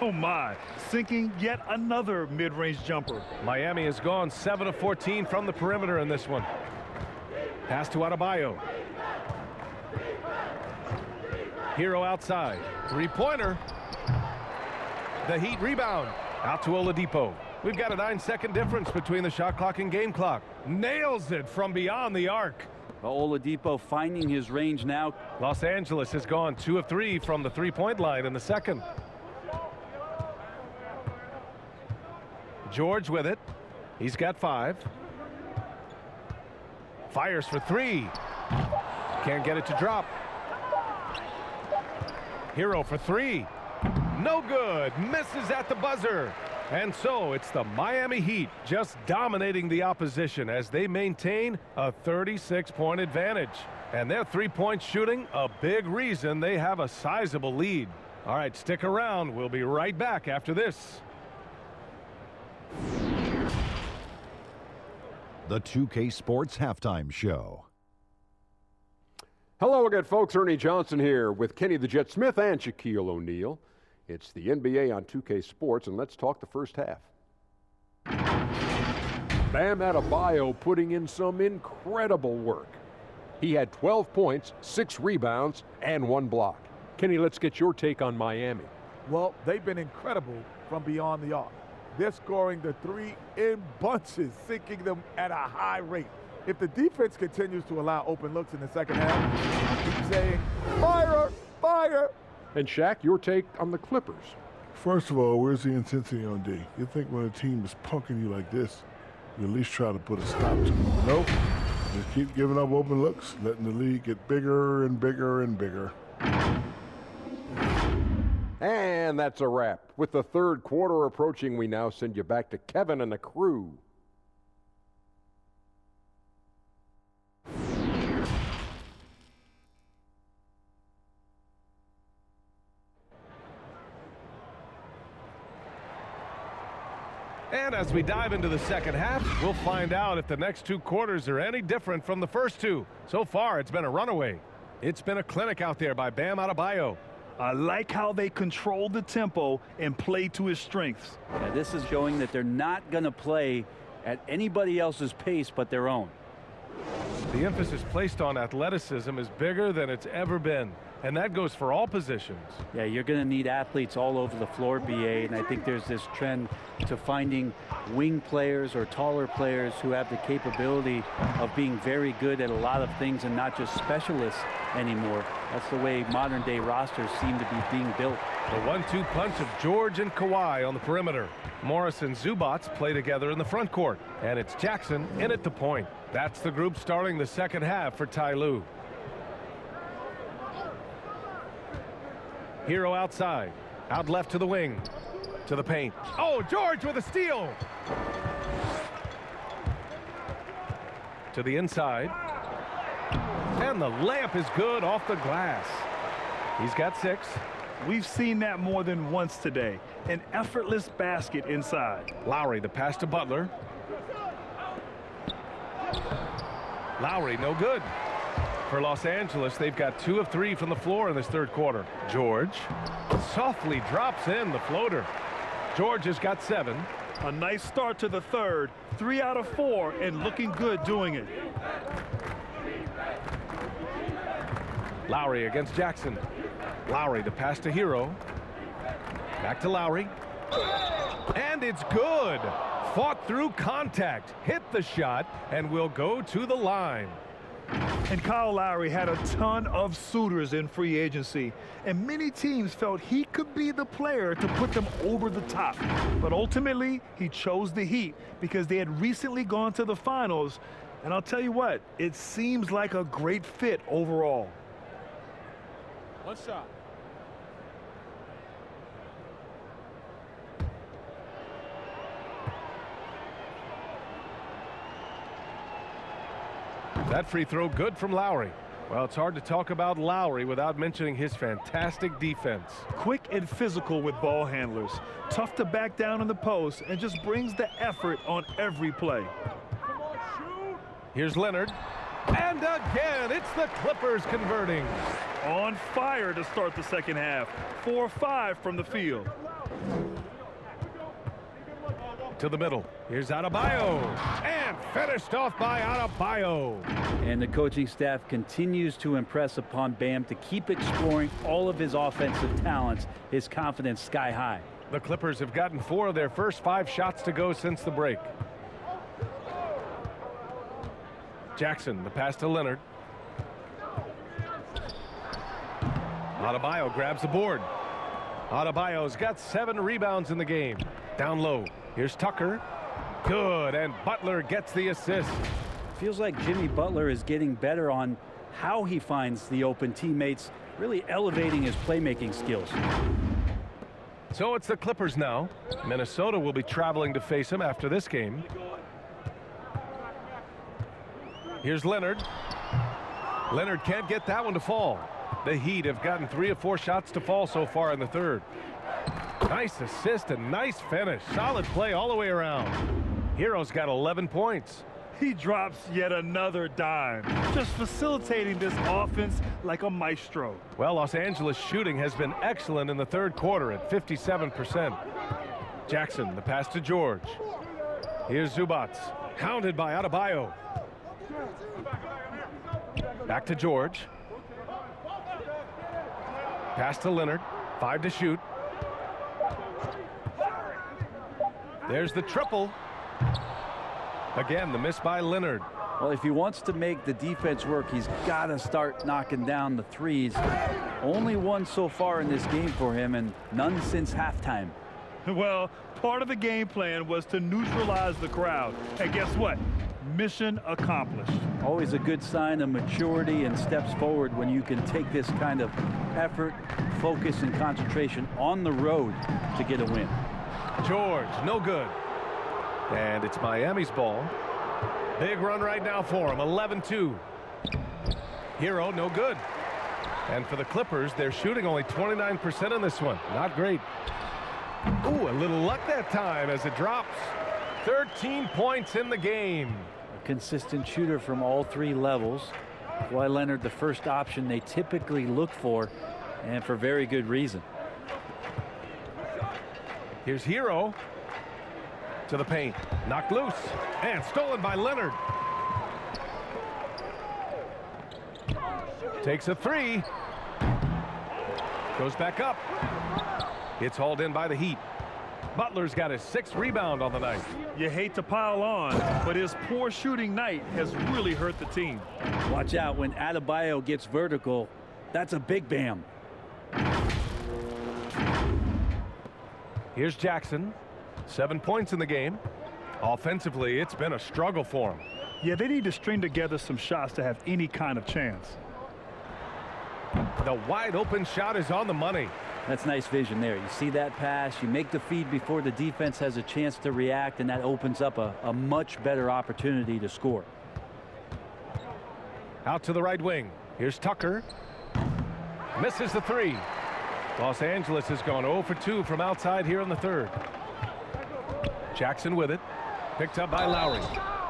Speaker 3: Oh my, sinking yet another mid-range jumper.
Speaker 1: Miami has gone 7 of 14 from the perimeter in this one. Pass to Adebayo. Hero outside. 3-pointer. The Heat rebound. Out to Oladipo. We've got a 9-second difference between the shot clock and game clock. Nails it from beyond the arc.
Speaker 4: Oladipo finding his range now.
Speaker 1: Los Angeles has gone 2 of 3 from the 3-point line in the second. George with it. He's got 5. Fires for 3. Can't get it to drop. Hero for 3. No good. Misses at the buzzer. And so it's the Miami Heat just dominating the opposition as they maintain a 36-point advantage. And their 3-point shooting, a big reason they have a sizable lead. All right, stick around. We'll be right back after this.
Speaker 9: The 2K Sports Halftime Show.
Speaker 10: Hello again, folks. Ernie Johnson here with Kenny the Jet Smith and Shaquille O'Neal. It's the NBA on 2K Sports, and let's talk the first half. Bam Adebayo putting in some incredible work. He had 12 points, 6 rebounds, and 1 block. Kenny, let's get your take on Miami.
Speaker 8: Well, they've been incredible from beyond the arc. They're scoring the 3 in bunches, sinking them at a high rate. If the defense continues to allow open looks in the second half, I keep saying, fire, fire.
Speaker 10: And Shaq, your take on the Clippers.
Speaker 11: First of all, where's the intensity on D? You think when a team is punking you like this, you at least try to put a stop to it. Nope. Just keep giving up open looks, letting the lead get bigger and bigger and bigger.
Speaker 10: And that's a wrap. With the third quarter approaching, we now send you back to Kevin and the crew.
Speaker 1: And as we dive into the second half, we'll find out if the next two quarters are any different from the first two. So far, it's been a runaway. It's been a clinic out there by Bam Adebayo.
Speaker 3: I like how they control the tempo and play to his strengths.
Speaker 4: Yeah, this is showing that they're not going to play at anybody else's pace but their own.
Speaker 1: The emphasis placed on athleticism is bigger than it's ever been, and that goes for all positions.
Speaker 4: Yeah, you're going to need athletes all over the floor, BA, and I think there's this trend to finding wing players or taller players who have the capability of being very good at a lot of things and not just specialists anymore. That's the way modern-day rosters seem to be being built.
Speaker 1: The 1-2 punch of George and Kawhi on the perimeter. Morris and Zubats play together in the front court, and it's Jackson in at the point. That's the group starting the second half for Ty Lue. Hero outside, out left to the wing, to the paint. Oh, George with a steal. To the inside. And the layup is good off the glass. He's got 6.
Speaker 3: We've seen that more than once today. An effortless basket inside.
Speaker 1: Lowry, the pass to Butler. Lowry, no good. For Los Angeles, they've got 2 of 3 from the floor in this third quarter. George softly drops in the floater. George has got 7.
Speaker 3: A nice start to the third. 3 out of 4 and looking good doing it.
Speaker 1: Lowry against Jackson. Lowry, the pass to Hero. Back to Lowry. And it's good. Fought through contact, hit the shot, and will go to the line.
Speaker 3: And Kyle Lowry had a ton of suitors in free agency, and many teams felt he could be the player to put them over the top. But ultimately, he chose the Heat because they had recently gone to the finals, and I'll tell you what, it seems like a great fit overall.
Speaker 8: One shot.
Speaker 1: That free throw good from Lowry. Well, it's hard to talk about Lowry without mentioning his fantastic defense.
Speaker 3: Quick and physical with ball handlers. Tough to back down in the post and just brings the effort on every play.
Speaker 1: Here's Leonard. And again, it's the Clippers converting.
Speaker 3: On fire to start the second half. 4-5 from the field.
Speaker 1: To the middle. Here's Adebayo. And finished off by Adebayo.
Speaker 4: And the coaching staff continues to impress upon Bam to keep exploring all of his offensive talents, his confidence sky high.
Speaker 1: The Clippers have gotten 4 of their first 5 shots to go since the break. Jackson, the pass to Leonard. Adebayo grabs the board. Adebayo's got 7 rebounds in the game. Down low. Here's Tucker. Good, and Butler gets the assist.
Speaker 4: Feels like Jimmy Butler is getting better on how he finds the open teammates, really elevating his playmaking skills.
Speaker 1: So it's the Clippers now. Minnesota will be traveling to face him after this game. Here's Leonard. Leonard can't get that one to fall. The Heat have gotten 3 of 4 shots to fall so far in the third. Nice assist and nice finish. Solid play all the way around. Hero's got 11 points.
Speaker 3: He drops yet another dime, just facilitating this offense like a maestro.
Speaker 1: Well, Los Angeles shooting has been excellent in the third quarter at 57%. Jackson, the pass to George. Here's Zubats, hounded by Adebayo. Back to George. Pass to Leonard. 5 to shoot. There's the triple. Again, the miss by Leonard.
Speaker 4: Well, if he wants to make the defense work, he's got to start knocking down the threes. Only one so far in this game for him, and none since halftime.
Speaker 3: Well, part of the game plan was to neutralize the crowd. And guess what? Mission accomplished.
Speaker 4: Always a good sign of maturity and steps forward when you can take this kind of effort, focus, and concentration on the road to get a win.
Speaker 1: George, no good. And it's Miami's ball. Big run right now for him, 11-2. Hero, no good. And for the Clippers, they're shooting only 29% in this one. Not great. Ooh, a little luck that time as it drops. 13 points in the game.
Speaker 4: A consistent shooter from all three levels. Kawhi Leonard, the first option they typically look for, and for very good reason.
Speaker 1: Here's Hero to the paint, knocked loose and stolen by Leonard. Takes a three, goes back up. It's hauled in by the Heat. Butler's got his 6th rebound on the night.
Speaker 3: You hate to pile on, but his poor shooting night has really hurt the team.
Speaker 4: Watch out when Adebayo gets vertical. That's a big bam.
Speaker 1: Here's Jackson. 7 points in the game. Offensively, it's been a struggle for him.
Speaker 3: Yeah, they need to string together some shots to have any kind of chance.
Speaker 1: The wide open shot is on the money.
Speaker 4: That's nice vision there. You see that pass, you make the feed before the defense has a chance to react, and that opens up a much better opportunity to score.
Speaker 1: Out to the right wing. Here's Tucker. Misses the three. Los Angeles has gone 0 for 2 from outside here in the third. Jackson with it. Picked up by Lowry.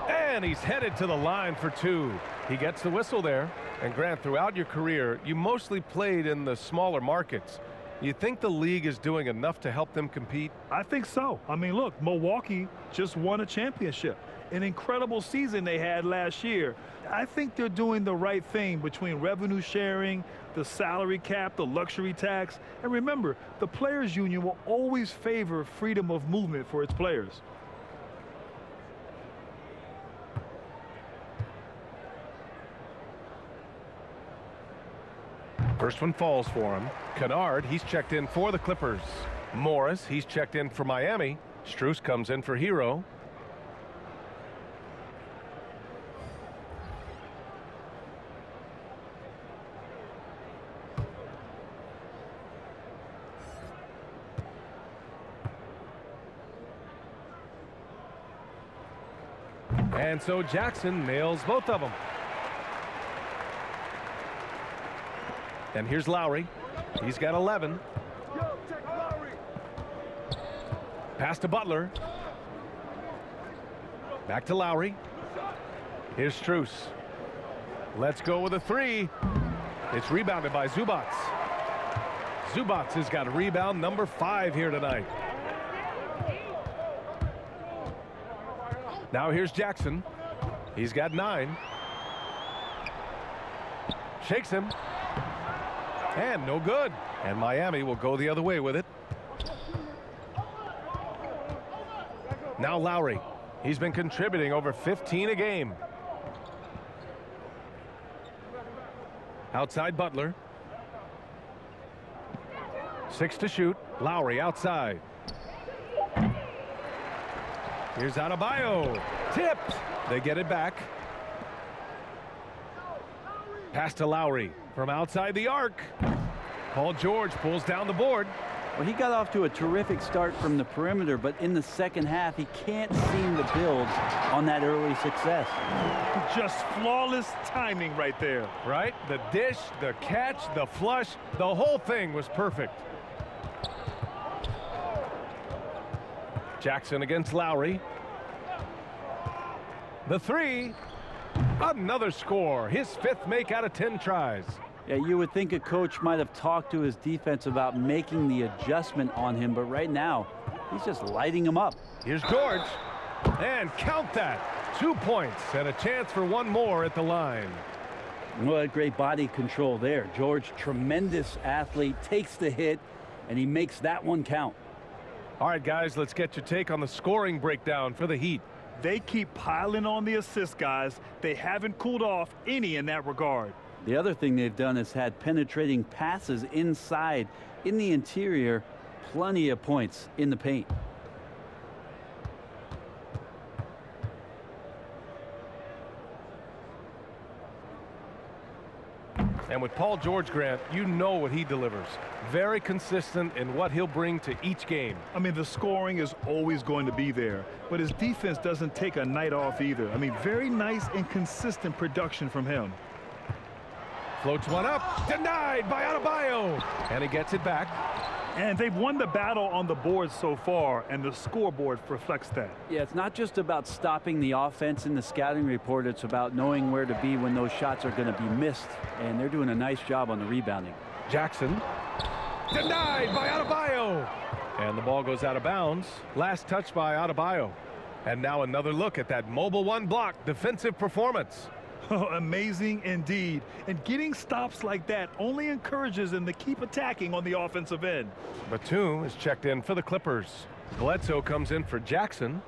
Speaker 1: And he's headed to the line for 2. He gets the whistle there. And Grant, throughout your career, you mostly played in the smaller markets. You think the league is doing enough to help them compete?
Speaker 3: I think so. I mean, look, Milwaukee just won a championship. An incredible season they had last year. I think they're doing the right thing between revenue sharing, the salary cap, the luxury tax. And remember, the players union will always favor freedom of movement for its players.
Speaker 1: First one falls for him. Kennard, he's checked in for the Clippers. Morris, he's checked in for Miami. Strus comes in for Hero. And so Jackson nails both of them. And here's Lowry. He's got 11. Pass to Butler. Back to Lowry. Here's Strus. Let's go with a three. It's rebounded by Zubac. Zubac has got rebound number 5 here tonight. Now here's Jackson. He's got 9. Shakes him. And no good. And Miami will go the other way with it. Now Lowry. He's been contributing over 15 a game. Outside Butler. 6 to shoot. Lowry outside. Here's Adebayo. Tipped. They get it back. Pass to Lowry from outside the arc. Paul George pulls down the board.
Speaker 4: Well, he got off to a terrific start from the perimeter, but in the second half, he can't seem to build on that early success.
Speaker 3: Just flawless timing right there.
Speaker 1: Right? The dish, the catch, the flush, the whole thing was perfect. Jackson against Lowry. The three. Another score. His 5th make out of 10 tries.
Speaker 4: Yeah, you would think a coach might have talked to his defense about making the adjustment on him, but right now, he's just lighting him up.
Speaker 1: Here's George. And count that. 2 points and a chance for one more at the line.
Speaker 4: What great body control there. George, tremendous athlete, takes the hit, and he makes that one count.
Speaker 1: All right, guys, let's get your take on the scoring breakdown for the Heat.
Speaker 3: They keep piling on the assist guys. They haven't cooled off any in that regard.
Speaker 4: The other thing they've done is had penetrating passes inside, in the interior, plenty of points in the paint.
Speaker 1: And with Paul George, Grant, you know what he delivers. Very consistent in what he'll bring to each game.
Speaker 3: I mean, the scoring is always going to be there, but his defense doesn't take a night off either. I mean, very nice and consistent production from him.
Speaker 1: Floats one up, denied by Adebayo, and he gets it back.
Speaker 3: And they've won the battle on the board so far, and the scoreboard reflects that.
Speaker 4: Yeah, it's not just about stopping the offense in the scouting report. It's about knowing where to be when those shots are going to be missed, and they're doing a nice job on the rebounding.
Speaker 1: Jackson, denied by Adebayo, and the ball goes out of bounds. Last touch by Adebayo. And now another look at that mobile one block defensive performance.
Speaker 3: Amazing indeed. And getting stops like that only encourages them to keep attacking on the offensive end.
Speaker 1: Batum is checked in for the Clippers. Bledsoe comes in for Jackson.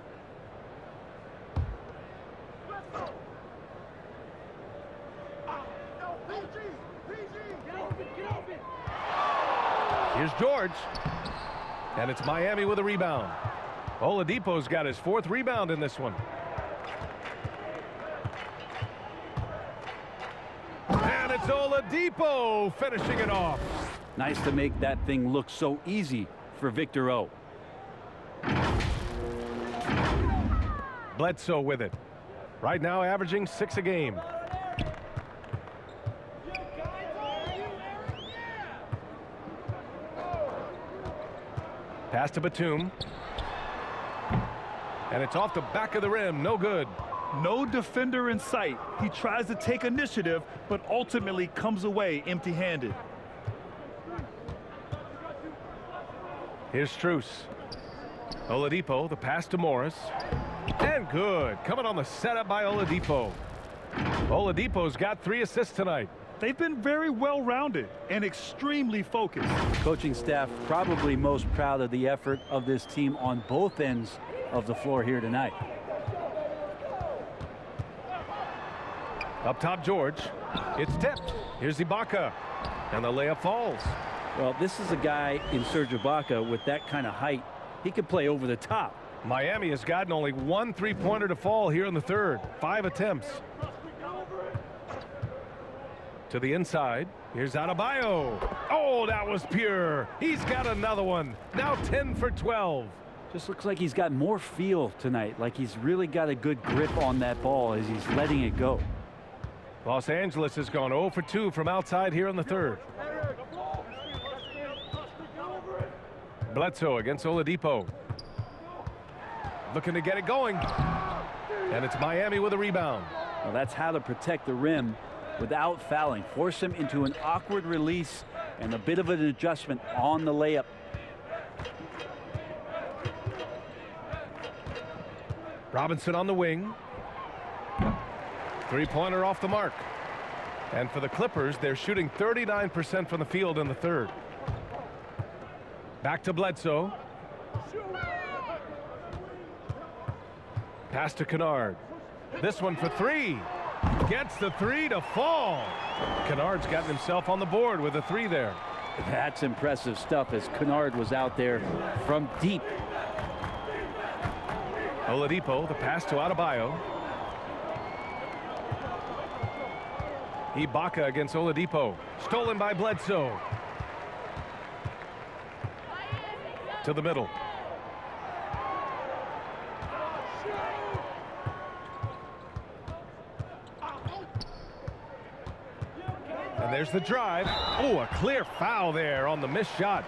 Speaker 1: Here's George. And it's Miami with a rebound. Oladipo's got his 4th rebound in this one. And it's Oladipo finishing it off.
Speaker 4: Nice to make that thing look so easy for Victor O.
Speaker 1: Bledsoe with it. Right now averaging 6 a game. Pass to Batum. And it's off the back of the rim. No good.
Speaker 3: No defender in sight. He tries to take initiative, but ultimately comes away empty-handed.
Speaker 1: Here's Strus. Oladipo, the pass to Morris. And good. Coming on the setup by Oladipo. Oladipo's got 3 assists tonight.
Speaker 3: They've been very well-rounded and extremely focused.
Speaker 4: Coaching staff probably most proud of the effort of this team on both ends of the floor here tonight.
Speaker 1: Up top, George. It's tipped. Here's Ibaka. And the layup falls.
Speaker 4: Well, this is a guy in Serge Ibaka with that kind of height. He could play over the top.
Speaker 1: Miami has gotten only 1 3-pointer to fall here in the 3rd. 5 attempts. To the inside. Here's Adebayo. Oh, that was pure. He's got another one. Now 10 for 12.
Speaker 4: Just looks like he's got more feel tonight. Like he's really got a good grip on that ball as he's letting it go.
Speaker 1: Los Angeles has gone 0 for 2 from outside here in the 3rd. Bledsoe against Oladipo. Looking to get it going. And it's Miami with a rebound.
Speaker 4: Well, that's how to protect the rim without fouling. Force him into an awkward release and a bit of an adjustment on the layup.
Speaker 1: Robinson on the wing. 3-pointer off the mark. And for the Clippers, they're shooting 39% from the field in the 3rd. Back to Bledsoe. Pass to Kennard. This one for 3. Gets the 3 to fall. Kennard's gotten himself on the board with a 3 there.
Speaker 4: That's impressive stuff as Kennard was out there from deep.
Speaker 1: Oladipo, the pass to Adebayo. Ibaka against Oladipo. Stolen by Bledsoe. To the middle. And there's the drive. Oh, a clear foul there on the missed shot.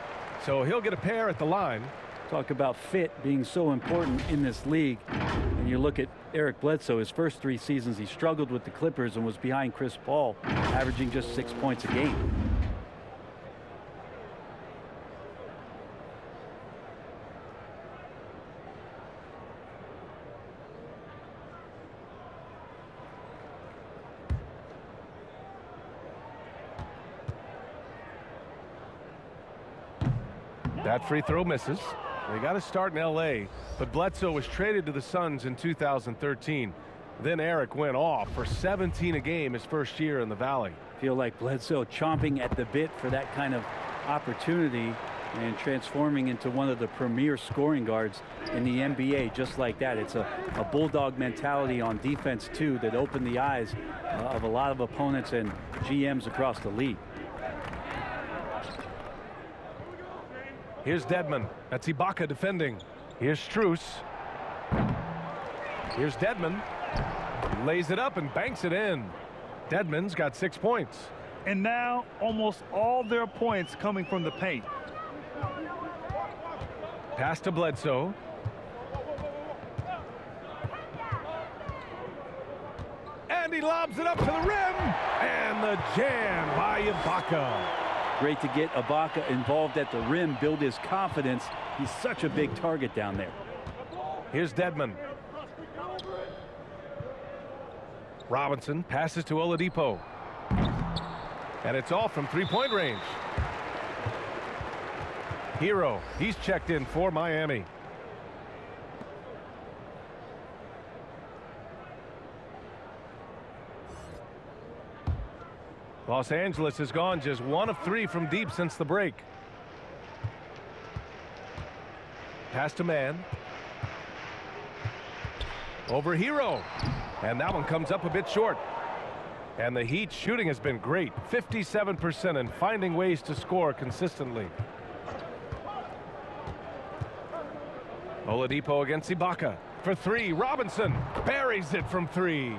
Speaker 1: So he'll get a pair at the line.
Speaker 4: Talk about fit being so important in this league. And you look at Eric Bledsoe, his first 3 seasons, he struggled with the Clippers and was behind Chris Paul, averaging just 6 points a game.
Speaker 1: That free throw misses. They got to start in L.A., but Bledsoe was traded to the Suns in 2013. Then Eric went off for 17 a game his first year in the Valley.
Speaker 4: Feel like Bledsoe chomping at the bit for that kind of opportunity and transforming into one of the premier scoring guards in the NBA just like that. It's a bulldog mentality on defense too that opened the eyes of a lot of opponents and GMs across the league.
Speaker 1: Here's Dedmon. That's Ibaka defending. Here's Strus. Here's Dedmon. He lays it up and banks it in. Dedmon's got 6 points.
Speaker 3: And now almost all their points coming from the paint.
Speaker 1: Pass to Bledsoe. And he lobs it up to the rim. And the jam by Ibaka.
Speaker 4: Great to get Ibaka involved at the rim, build his confidence. He's such a big target down there.
Speaker 1: Here's Dedmon. Robinson passes to Oladipo. And it's all from three-point range. Hero, he's checked in for Miami. Los Angeles has gone just 1 of 3 from deep since the break. Pass to Man. Over Hero. And that one comes up a bit short. And the Heat shooting has been great. 57% and finding ways to score consistently. Oladipo against Ibaka. For 3, Robinson buries it from 3.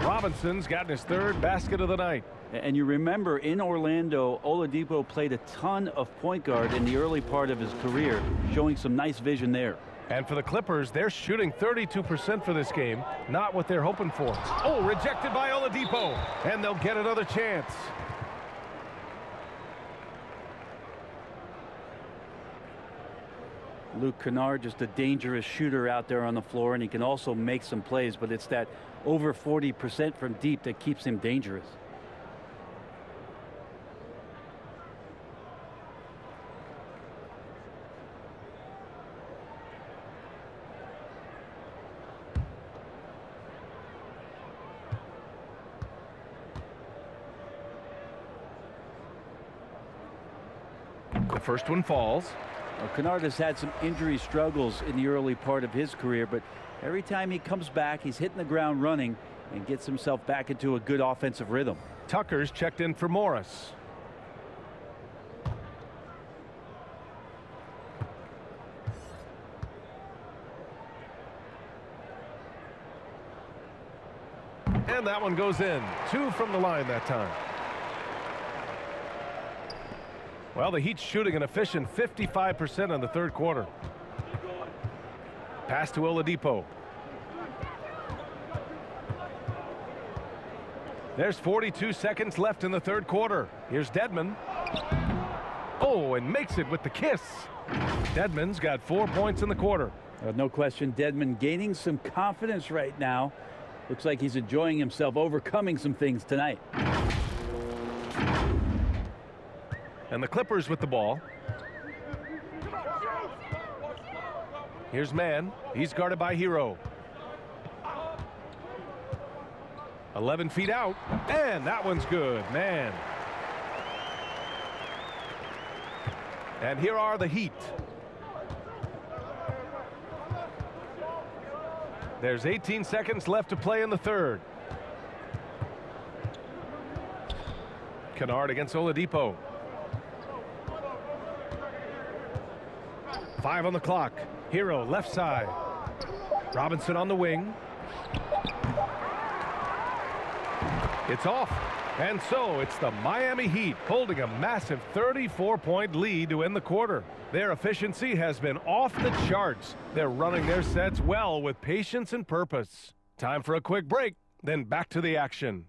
Speaker 1: Robinson's gotten his 3rd basket of the night.
Speaker 4: And you remember in Orlando, Oladipo played a ton of point guard in the early part of his career, showing some nice vision there.
Speaker 1: And for the Clippers, they're shooting 32% for this game. Not what they're hoping for. Oh, rejected by Oladipo. And they'll get another chance.
Speaker 4: Luke Kennard, just a dangerous shooter out there on the floor, and he can also make some plays, but it's that over 40% from deep that keeps him dangerous.
Speaker 1: The first one falls.
Speaker 4: Well, Kennard has had some injury struggles in the early part of his career, but every time he comes back, he's hitting the ground running and gets himself back into a good offensive rhythm.
Speaker 1: Tucker's checked in for Morris. And that one goes in. 2 from the line that time. Well, the Heat's shooting an efficient 55% in the 3rd quarter. Pass to Oladipo. There's 42 seconds left in the 3rd quarter. Here's Dedmon. Oh, and makes it with the kiss. Dedmon's got 4 points in the quarter.
Speaker 4: No question, Dedmon gaining some confidence right now. Looks like he's enjoying himself, overcoming some things tonight.
Speaker 1: And the Clippers with the ball. Here's Man. He's guarded by Hero. 11 feet out. And that one's good. Man. And here are the Heat. There's 18 seconds left to play in the 3rd. Kennard against Oladipo. 5 on the clock. Hero left side. Robinson on the wing. It's off. And so it's the Miami Heat holding a massive 34-point lead to end the quarter. Their efficiency has been off the charts. They're running their sets well with patience and purpose. Time for a quick break, then back to the action.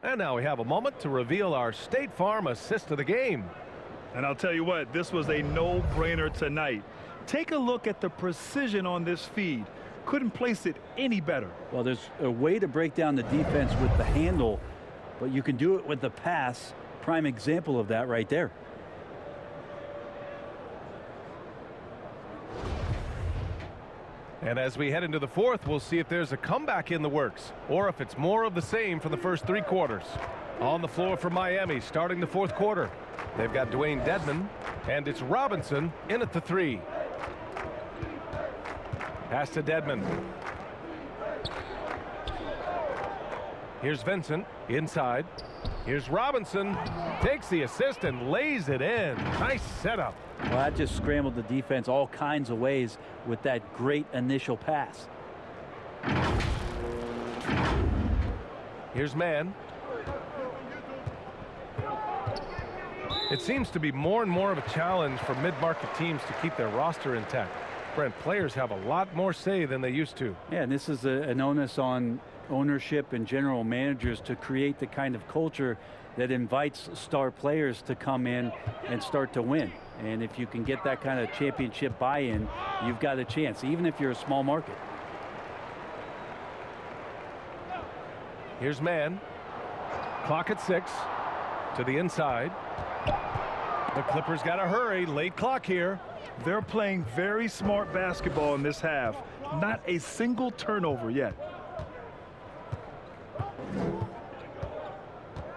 Speaker 1: And now we have a moment to reveal our State Farm assist of the game.
Speaker 3: And I'll tell you what, this was a no-brainer tonight. Take a look at the precision on this feed. Couldn't place it any better.
Speaker 4: Well, there's a way to break down the defense with the handle, but you can do it with the pass. Prime example of that right there.
Speaker 1: And as we head into the fourth, we'll see if there's a comeback in the works or if it's more of the same for the first 3 quarters. On the floor for Miami starting the fourth quarter. They've got Dwayne Dedmon, and it's Robinson in at the 3. Pass to Dedmon. Here's Vincent inside. Here's Robinson. Takes the assist and lays it in. Nice setup.
Speaker 4: Well, that just scrambled the defense all kinds of ways with that great initial pass.
Speaker 1: Here's Mann. It seems to be more and more of a challenge for mid-market teams to keep their roster intact. Brent, players have a lot more say than they used to.
Speaker 4: Yeah, and this is an onus on ownership and general managers to create the kind of culture that invites star players to come in and start to win. And if you can get that kind of championship buy-in, you've got a chance, even if you're a small market.
Speaker 1: Here's Mann. Clock at 6. To the inside. The Clippers got to hurry. Late clock here.
Speaker 3: They're playing very smart basketball in this half. Not a single turnover yet.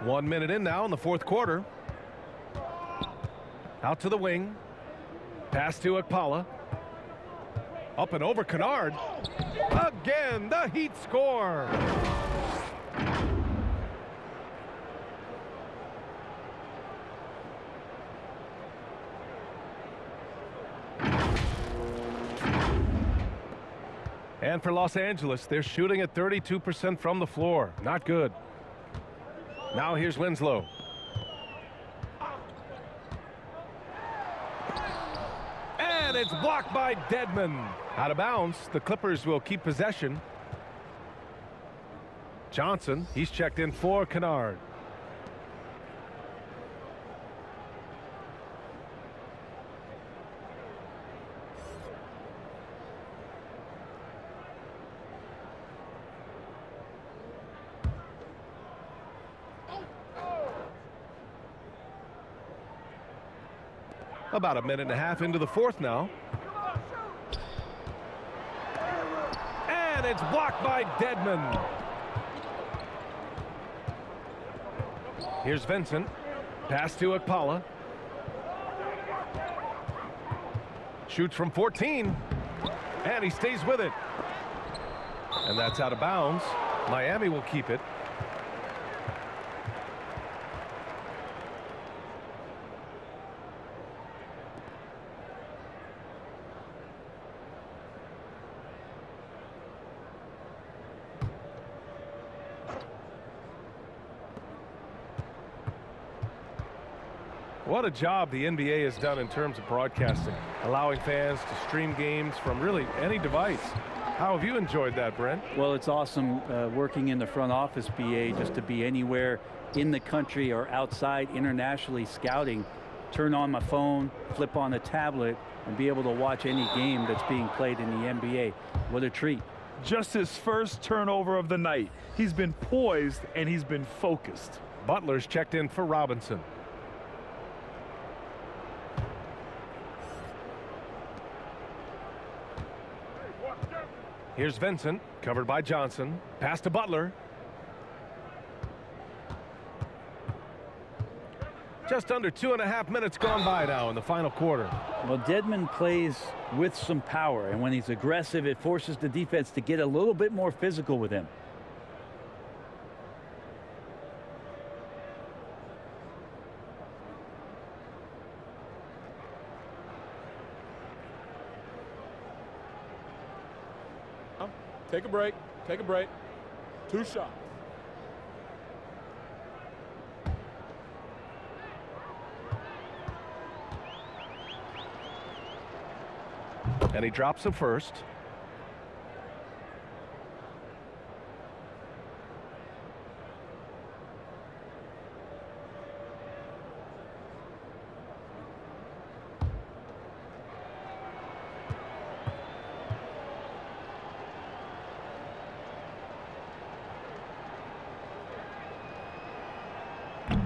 Speaker 1: 1 minute in now in the fourth quarter. Out to the wing. Pass to Akpala. Up and over Kennard. Again, the Heat score. And for Los Angeles, they're shooting at 32% from the floor. Not good. Now here's Winslow. And it's blocked by Dedmon. Out of bounds. The Clippers will keep possession. Johnson, he's checked in for Kennard. About a minute and a half into the fourth now. And it's blocked by Dedmon. Here's Vincent. Pass to Akpala. Shoots from 14. And he stays with it. And that's out of bounds. Miami will keep it. What a job the NBA has done in terms of broadcasting, allowing fans to stream games from really any device. How have you enjoyed that, Brent?
Speaker 4: Well, it's awesome working in the front office, BA, just to be anywhere in the country or outside internationally scouting. Turn on my phone, flip on a tablet, and be able to watch any game that's being played in the NBA. What a treat.
Speaker 3: Just his first turnover of the night. He's been poised and he's been focused.
Speaker 1: Butler's checked in for Robinson. Here's Vincent, covered by Johnson. Pass to Butler. Just under 2.5 minutes gone by now in the final quarter.
Speaker 4: Well, Dedmon plays with some power, and when he's aggressive, it forces the defense to get a little bit more physical with him.
Speaker 8: Take a break. Take a break. 2 shots.
Speaker 1: And he drops the first.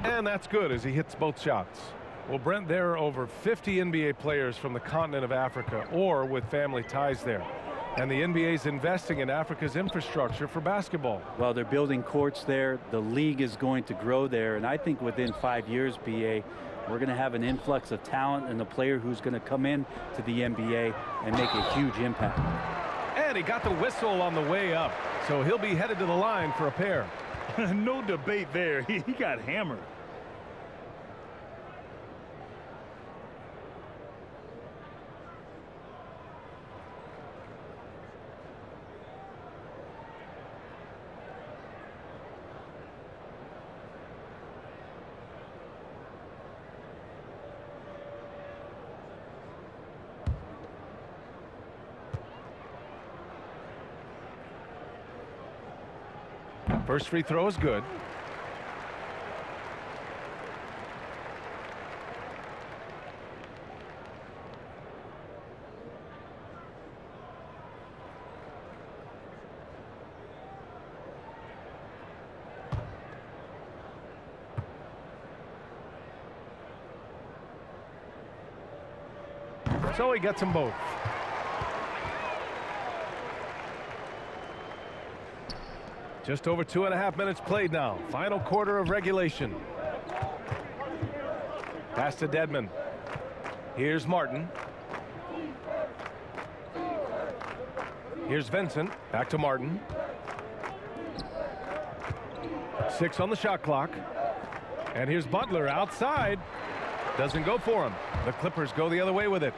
Speaker 1: And that's good as he hits both shots. Well, Brent, there are over 50 NBA players from the continent of Africa or with family ties there. And the NBA is investing in Africa's infrastructure for basketball.
Speaker 4: Well, they're building courts there. The league is going to grow there. And I think within 5 years, BA, we're going to have an influx of talent and a player who's going to come in to the NBA and make a huge impact.
Speaker 1: And he got the whistle on the way up. So he'll be headed to the line for a pair.
Speaker 3: No debate there. He got hammered.
Speaker 1: First free throw is good. So he gets them both. Just over 2.5 minutes played now. Final quarter of regulation. Pass to Dedmon. Here's Martin. Here's Vincent. Back to Martin. 6 on the shot clock. And here's Butler outside. Doesn't go for him. The Clippers go the other way with it.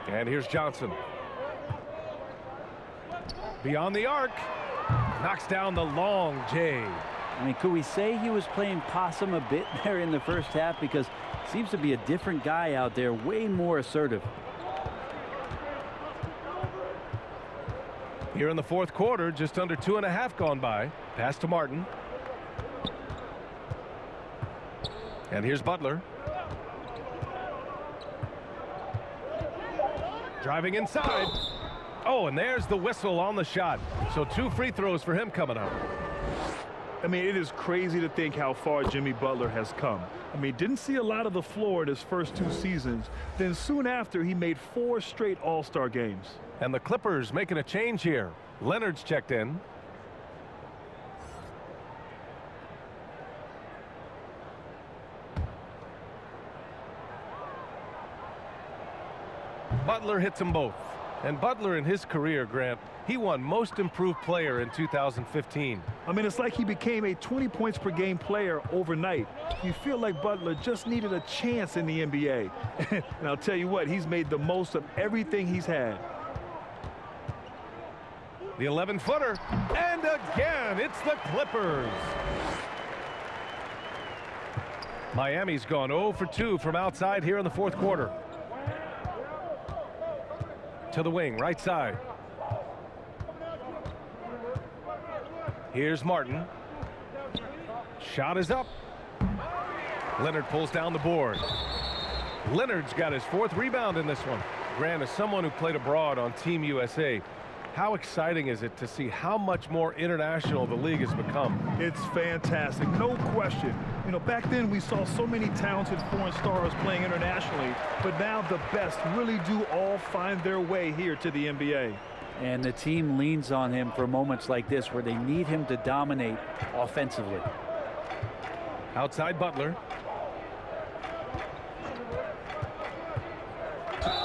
Speaker 1: And here's Johnson. Beyond the arc. Knocks down the long J.
Speaker 4: I mean, could we say he was playing possum a bit there in the first half? Because seems to be a different guy out there, way more assertive.
Speaker 1: Here in the fourth quarter, just under 2.5 gone by. Pass to Martin. And here's Butler. Driving inside. Oh, and there's the whistle on the shot. So 2 free throws for him coming up.
Speaker 3: I mean, it is crazy to think how far Jimmy Butler has come. I mean, didn't see a lot of the floor in his first 2 seasons. Then soon after, he made 4 straight All-Star games.
Speaker 1: And the Clippers making a change here. Leonard's checked in. Butler hits them both. And Butler in his career, Grant, he won Most Improved Player in 2015.
Speaker 3: I mean, it's like he became a 20 points per game player overnight. You feel like Butler just needed a chance in the NBA. And I'll tell you what, he's made the most of everything he's had.
Speaker 1: The 11-footer. And again, it's the Clippers. Miami's gone 0 for 2 from outside here in the fourth quarter. To the wing, right side. Here's Martin. Shot is up. Leonard pulls down the board. Leonard's got his 4th rebound in this one. Grant, as someone who played abroad on Team USA, how exciting is it to see how much more international the league has become?
Speaker 3: It's fantastic, no question. You know, back then we saw so many talented foreign stars playing internationally, but now the best really do all find their way here to the NBA.
Speaker 4: And the team leans on him for moments like this where they need him to dominate offensively.
Speaker 1: Outside Butler.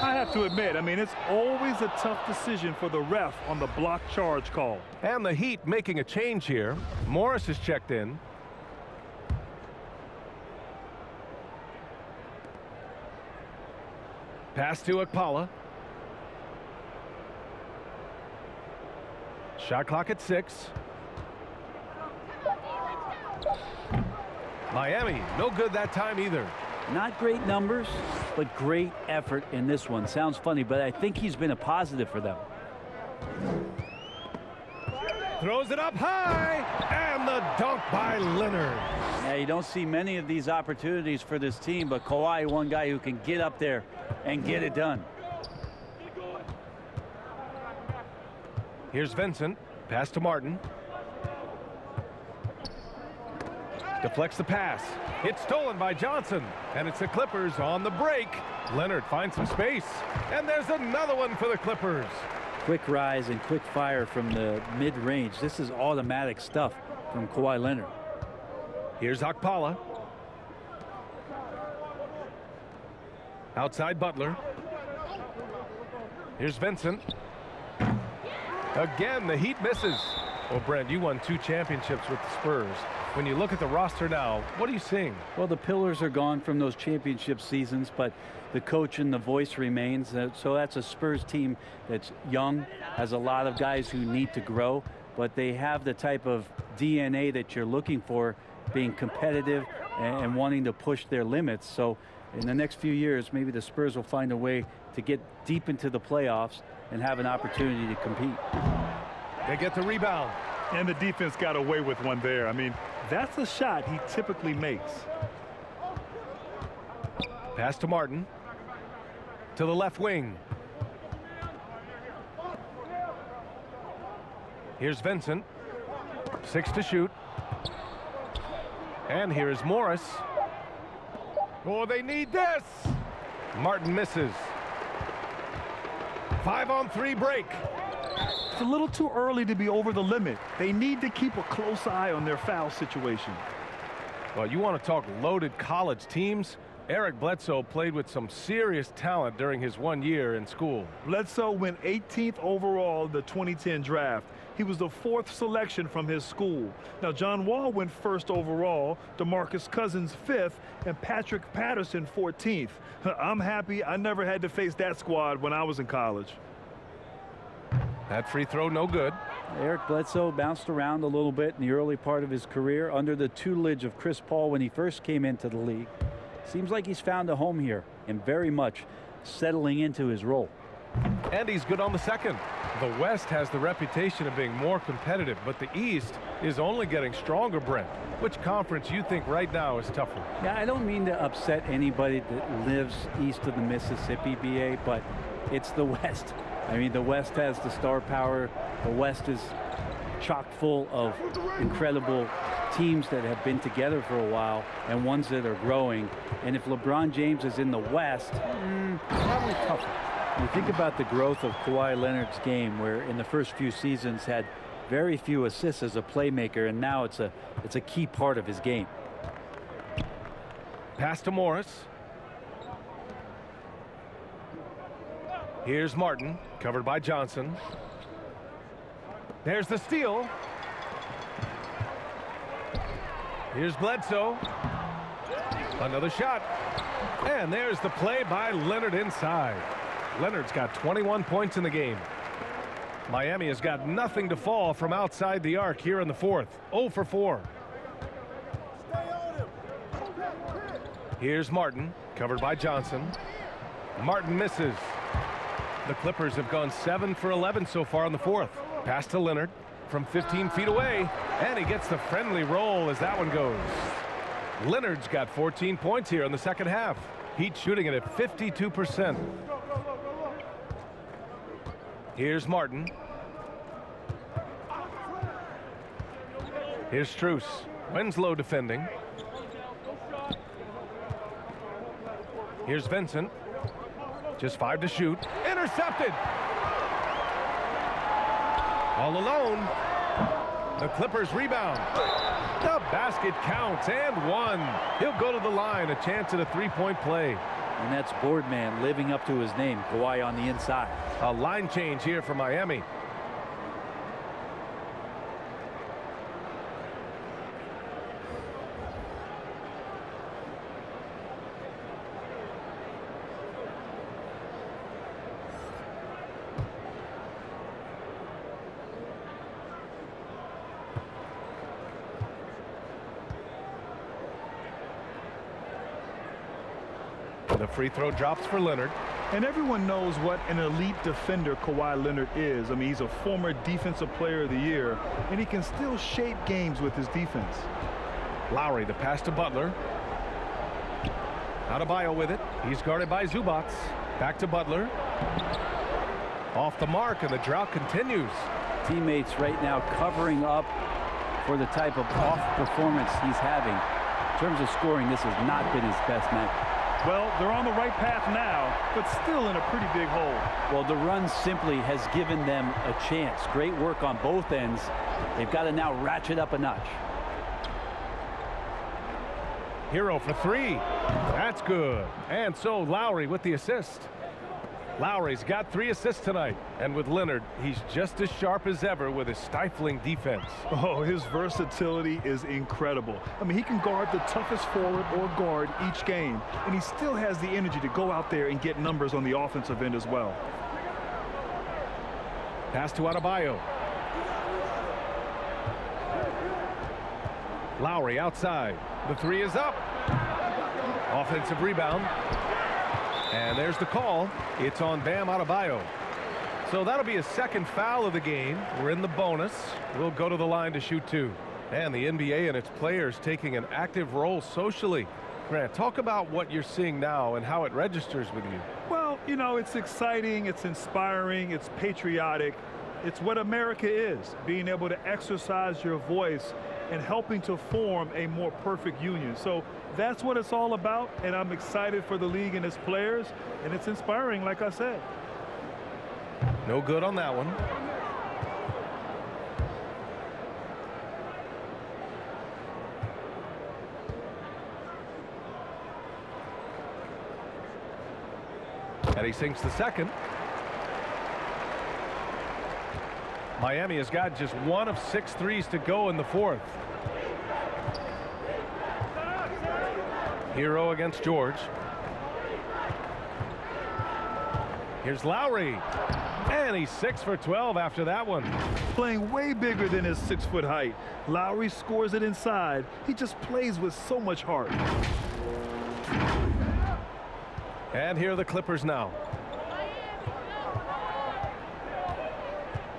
Speaker 3: I have to admit, I mean, it's always a tough decision for the ref on the block charge call.
Speaker 1: And the Heat making a change here. Morris is checked in. Pass to Akpala. Shot clock at 6. Miami, no good that time either.
Speaker 4: Not great numbers, but great effort in this one. Sounds funny, but I think he's been a positive for them.
Speaker 1: Throws it up high, and the dunk by Leonard.
Speaker 4: Yeah, you don't see many of these opportunities for this team, but Kawhi, one guy who can get up there and get it done.
Speaker 1: Here's Vincent. Pass to Martin. Deflects the pass. It's stolen by Johnson, and it's the Clippers on the break. Leonard finds some space, and there's another one for the Clippers.
Speaker 4: Quick rise and quick fire from the mid-range. This is automatic stuff from Kawhi Leonard.
Speaker 1: Here's Okpala. Outside Butler. Here's Vincent. Again, the Heat misses. Well, Brent, you won 2 championships with the Spurs. When you look at the roster now, what are you seeing?
Speaker 4: Well, the pillars are gone from those championship seasons, but the coach and the voice remains. So that's a Spurs team that's young, has a lot of guys who need to grow, but they have the type of DNA that you're looking for, being competitive and wanting to push their limits. So in the next few years, maybe the Spurs will find a way to get deep into the playoffs and have an opportunity to compete.
Speaker 1: They get the rebound.
Speaker 3: And the defense got away with one there. I mean, that's a shot he typically makes.
Speaker 1: Pass to Martin. To the left wing. Here's Vincent. 6 to shoot. And here is Morris. Oh, they need this. Martin misses. 5-on-3 break.
Speaker 3: It's a little too early to be over the limit. They need to keep a close eye on their foul situation.
Speaker 1: Well, you want to talk loaded college teams? Eric Bledsoe played with some serious talent during his 1 year in school.
Speaker 3: Bledsoe went 18th overall in the 2010 draft. He was the 4th selection from his school. Now, John Wall went 1st overall, DeMarcus Cousins 5th, and Patrick Patterson 14th. I'm happy I never had to face that squad when I was in college.
Speaker 1: That free throw no good.
Speaker 4: Eric Bledsoe bounced around a little bit in the early part of his career under the tutelage of Chris Paul when he first came into the league. Seems like he's found a home here and very much settling into his role.
Speaker 1: And he's good on the second. The West has the reputation of being more competitive, but the East is only getting stronger, Brent. Which conference you think right now is tougher?
Speaker 4: Yeah, I don't mean to upset anybody that lives east of the Mississippi, BA, but it's the West. I mean, the West has the star power. The West is chock full of incredible teams that have been together for a while and ones that are growing. And if LeBron James is in the West, probably tougher. You think about the growth of Kawhi Leonard's game, where in the first few seasons had very few assists as a playmaker, and now it's a key part of his game.
Speaker 1: Pass to Morris. Here's Martin, covered by Johnson. There's the steal. Here's Bledsoe. Another shot. And there's the play by Leonard inside. Leonard's got 21 points in the game. Miami has got nothing to fall from outside the arc here in the 4th. 0 for 4. Here's Martin, covered by Johnson. Martin misses. The Clippers have gone 7 for 11 so far in the 4th. Pass to Leonard from 15 feet away, and he gets the friendly roll as that one goes. Leonard's got 14 points here in the second half. Heat shooting it at 52%. Here's Martin. Here's Strus. Winslow defending. Here's Vincent. Just 5 to shoot. Intercepted. All alone. The Clippers rebound. The basket counts and one. He'll go to the line. A chance at a three-point play.
Speaker 4: And that's Boardman living up to his name. Kawhi on the inside.
Speaker 1: A line change here for Miami. The free throw drops for Leonard.
Speaker 3: And everyone knows what an elite defender Kawhi Leonard is. I mean, he's a former Defensive Player of the Year, and he can still shape games with his defense.
Speaker 1: Lowry, the pass to Butler. Adebayo with it. He's guarded by Zubac. Back to Butler. Off the mark, and the drought continues.
Speaker 4: Teammates right now covering up for the type of off performance he's having. In terms of scoring, this has not been his best night.
Speaker 3: Well, they're on the right path now, but still in a pretty big hole.
Speaker 4: Well, the run simply has given them a chance. Great work on both ends. They've got to now ratchet up a notch.
Speaker 1: Hero for three. That's good. And so Lowry with the assist. Lowry's got 3 assists tonight. And with Leonard, he's just as sharp as ever with his stifling defense.
Speaker 3: Oh, his versatility is incredible. I mean, he can guard the toughest forward or guard each game, and he still has the energy to go out there and get numbers on the offensive end as well.
Speaker 1: Pass to Adebayo. Lowry outside. The 3 is up. Offensive rebound. And there's the call. It's on Bam Adebayo. So that'll be a second foul of the game. We're in the bonus. We'll go to the line to shoot 2. And the NBA and its players taking an active role socially. Grant, talk about what you're seeing now and how it registers with you.
Speaker 3: Well, you know, it's exciting, it's inspiring, it's patriotic. It's what America is, being able to exercise your voice and helping to form a more perfect union. So that's what it's all about, and I'm excited for the league and its players, and it's inspiring, like I said.
Speaker 1: No good on that one. And he sinks the second. Miami has got just 1 of 6 threes to go in the 4th. Hero against George. Here's Lowry. And he's 6 for 12 after that one.
Speaker 3: Playing way bigger than his 6-foot height. Lowry scores it inside. He just plays with so much heart.
Speaker 1: And here are the Clippers now.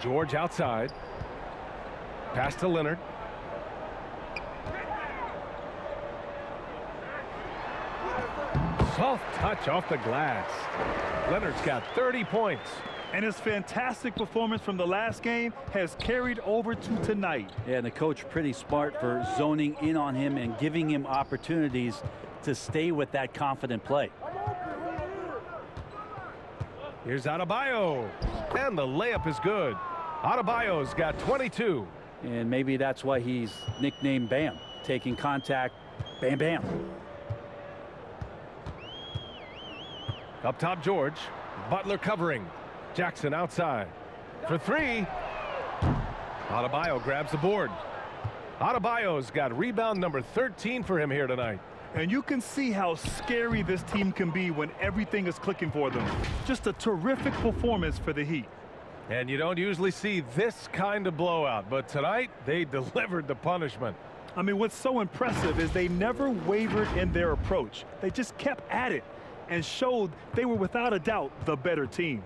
Speaker 1: George outside. Pass to Leonard. Soft touch off the glass. Leonard's got 30 points.
Speaker 3: And his fantastic performance from the last game has carried over to tonight.
Speaker 4: Yeah, and the coach pretty smart for zoning in on him and giving him opportunities to stay with that confident play.
Speaker 1: Here's Adebayo. And the layup is good. Adebayo's got 22.
Speaker 4: And maybe that's why he's nicknamed Bam. Taking contact, bam, bam.
Speaker 1: Up top, George. Butler covering. Jackson outside. For 3. Adebayo grabs the board. Adebayo's got rebound number 13 for him here tonight.
Speaker 3: And you can see how scary this team can be when everything is clicking for them. Just a terrific performance for the Heat.
Speaker 1: And you don't usually see this kind of blowout, but tonight they delivered the punishment.
Speaker 3: I mean, what's so impressive is they never wavered in their approach. They just kept at it and showed they were without a doubt the better team.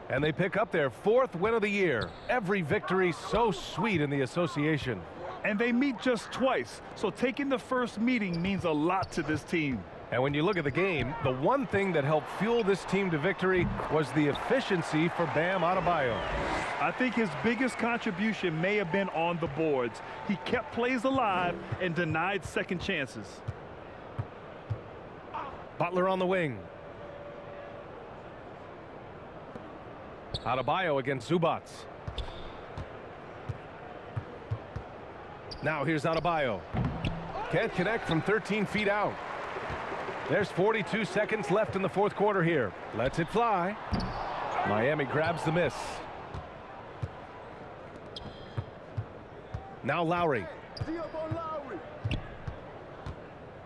Speaker 1: And they pick up their 4th win of the year. Every victory so sweet in the association.
Speaker 3: And they meet just twice, so taking the first meeting means a lot to this team.
Speaker 1: And when you look at the game, the one thing that helped fuel this team to victory was the efficiency for Bam Adebayo.
Speaker 3: I think his biggest contribution may have been on the boards. He kept plays alive and denied second chances.
Speaker 1: Butler on the wing. Adebayo against Zubac. Now here's Adebayo. Can't connect from 13 feet out. There's 42 seconds left in the 4th quarter here. Lets it fly. Miami grabs the miss. Now Lowry.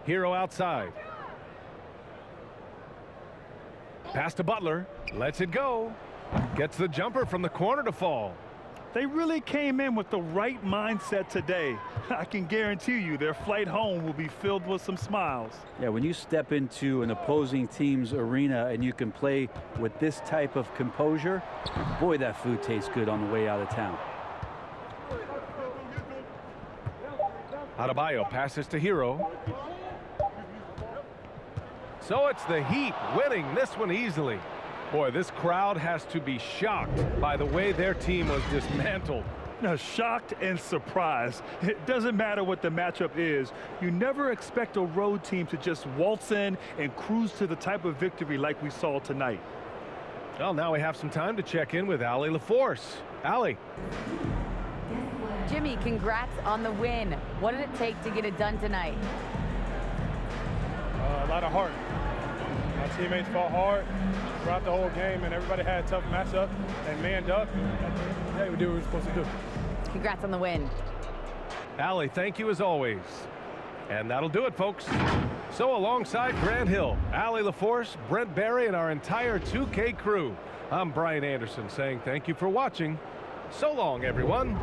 Speaker 1: Hero outside. Pass to Butler. Lets it go. Gets the jumper from the corner to fall.
Speaker 3: They really came in with the right mindset today. I can guarantee you their flight home will be filled with some smiles.
Speaker 4: Yeah, when you step into an opposing team's arena and you can play with this type of composure, boy, that food tastes good on the way out of town.
Speaker 1: Adebayo passes to Hero. So it's the Heat winning this one easily. Boy, this crowd has to be shocked by the way their team was dismantled.
Speaker 3: Shocked and surprised. It doesn't matter what the matchup is. You never expect a road team to just waltz in and cruise to the type of victory like we saw tonight.
Speaker 1: Well, now we have some time to check in with Allie LaForce. Allie.
Speaker 7: Jimmy, congrats on the win. What did it take to get it done tonight?
Speaker 12: A lot of heart. My teammates fought hard throughout the whole game, and everybody had a tough matchup and manned up. Yeah, we did what we were supposed to do.
Speaker 7: Congrats on the win.
Speaker 1: Allie, thank you as always. And that'll do it, folks. So alongside Grant Hill, Allie LaForce, Brent Barry, and our entire 2K crew, I'm Brian Anderson saying thank you for watching. So long, everyone.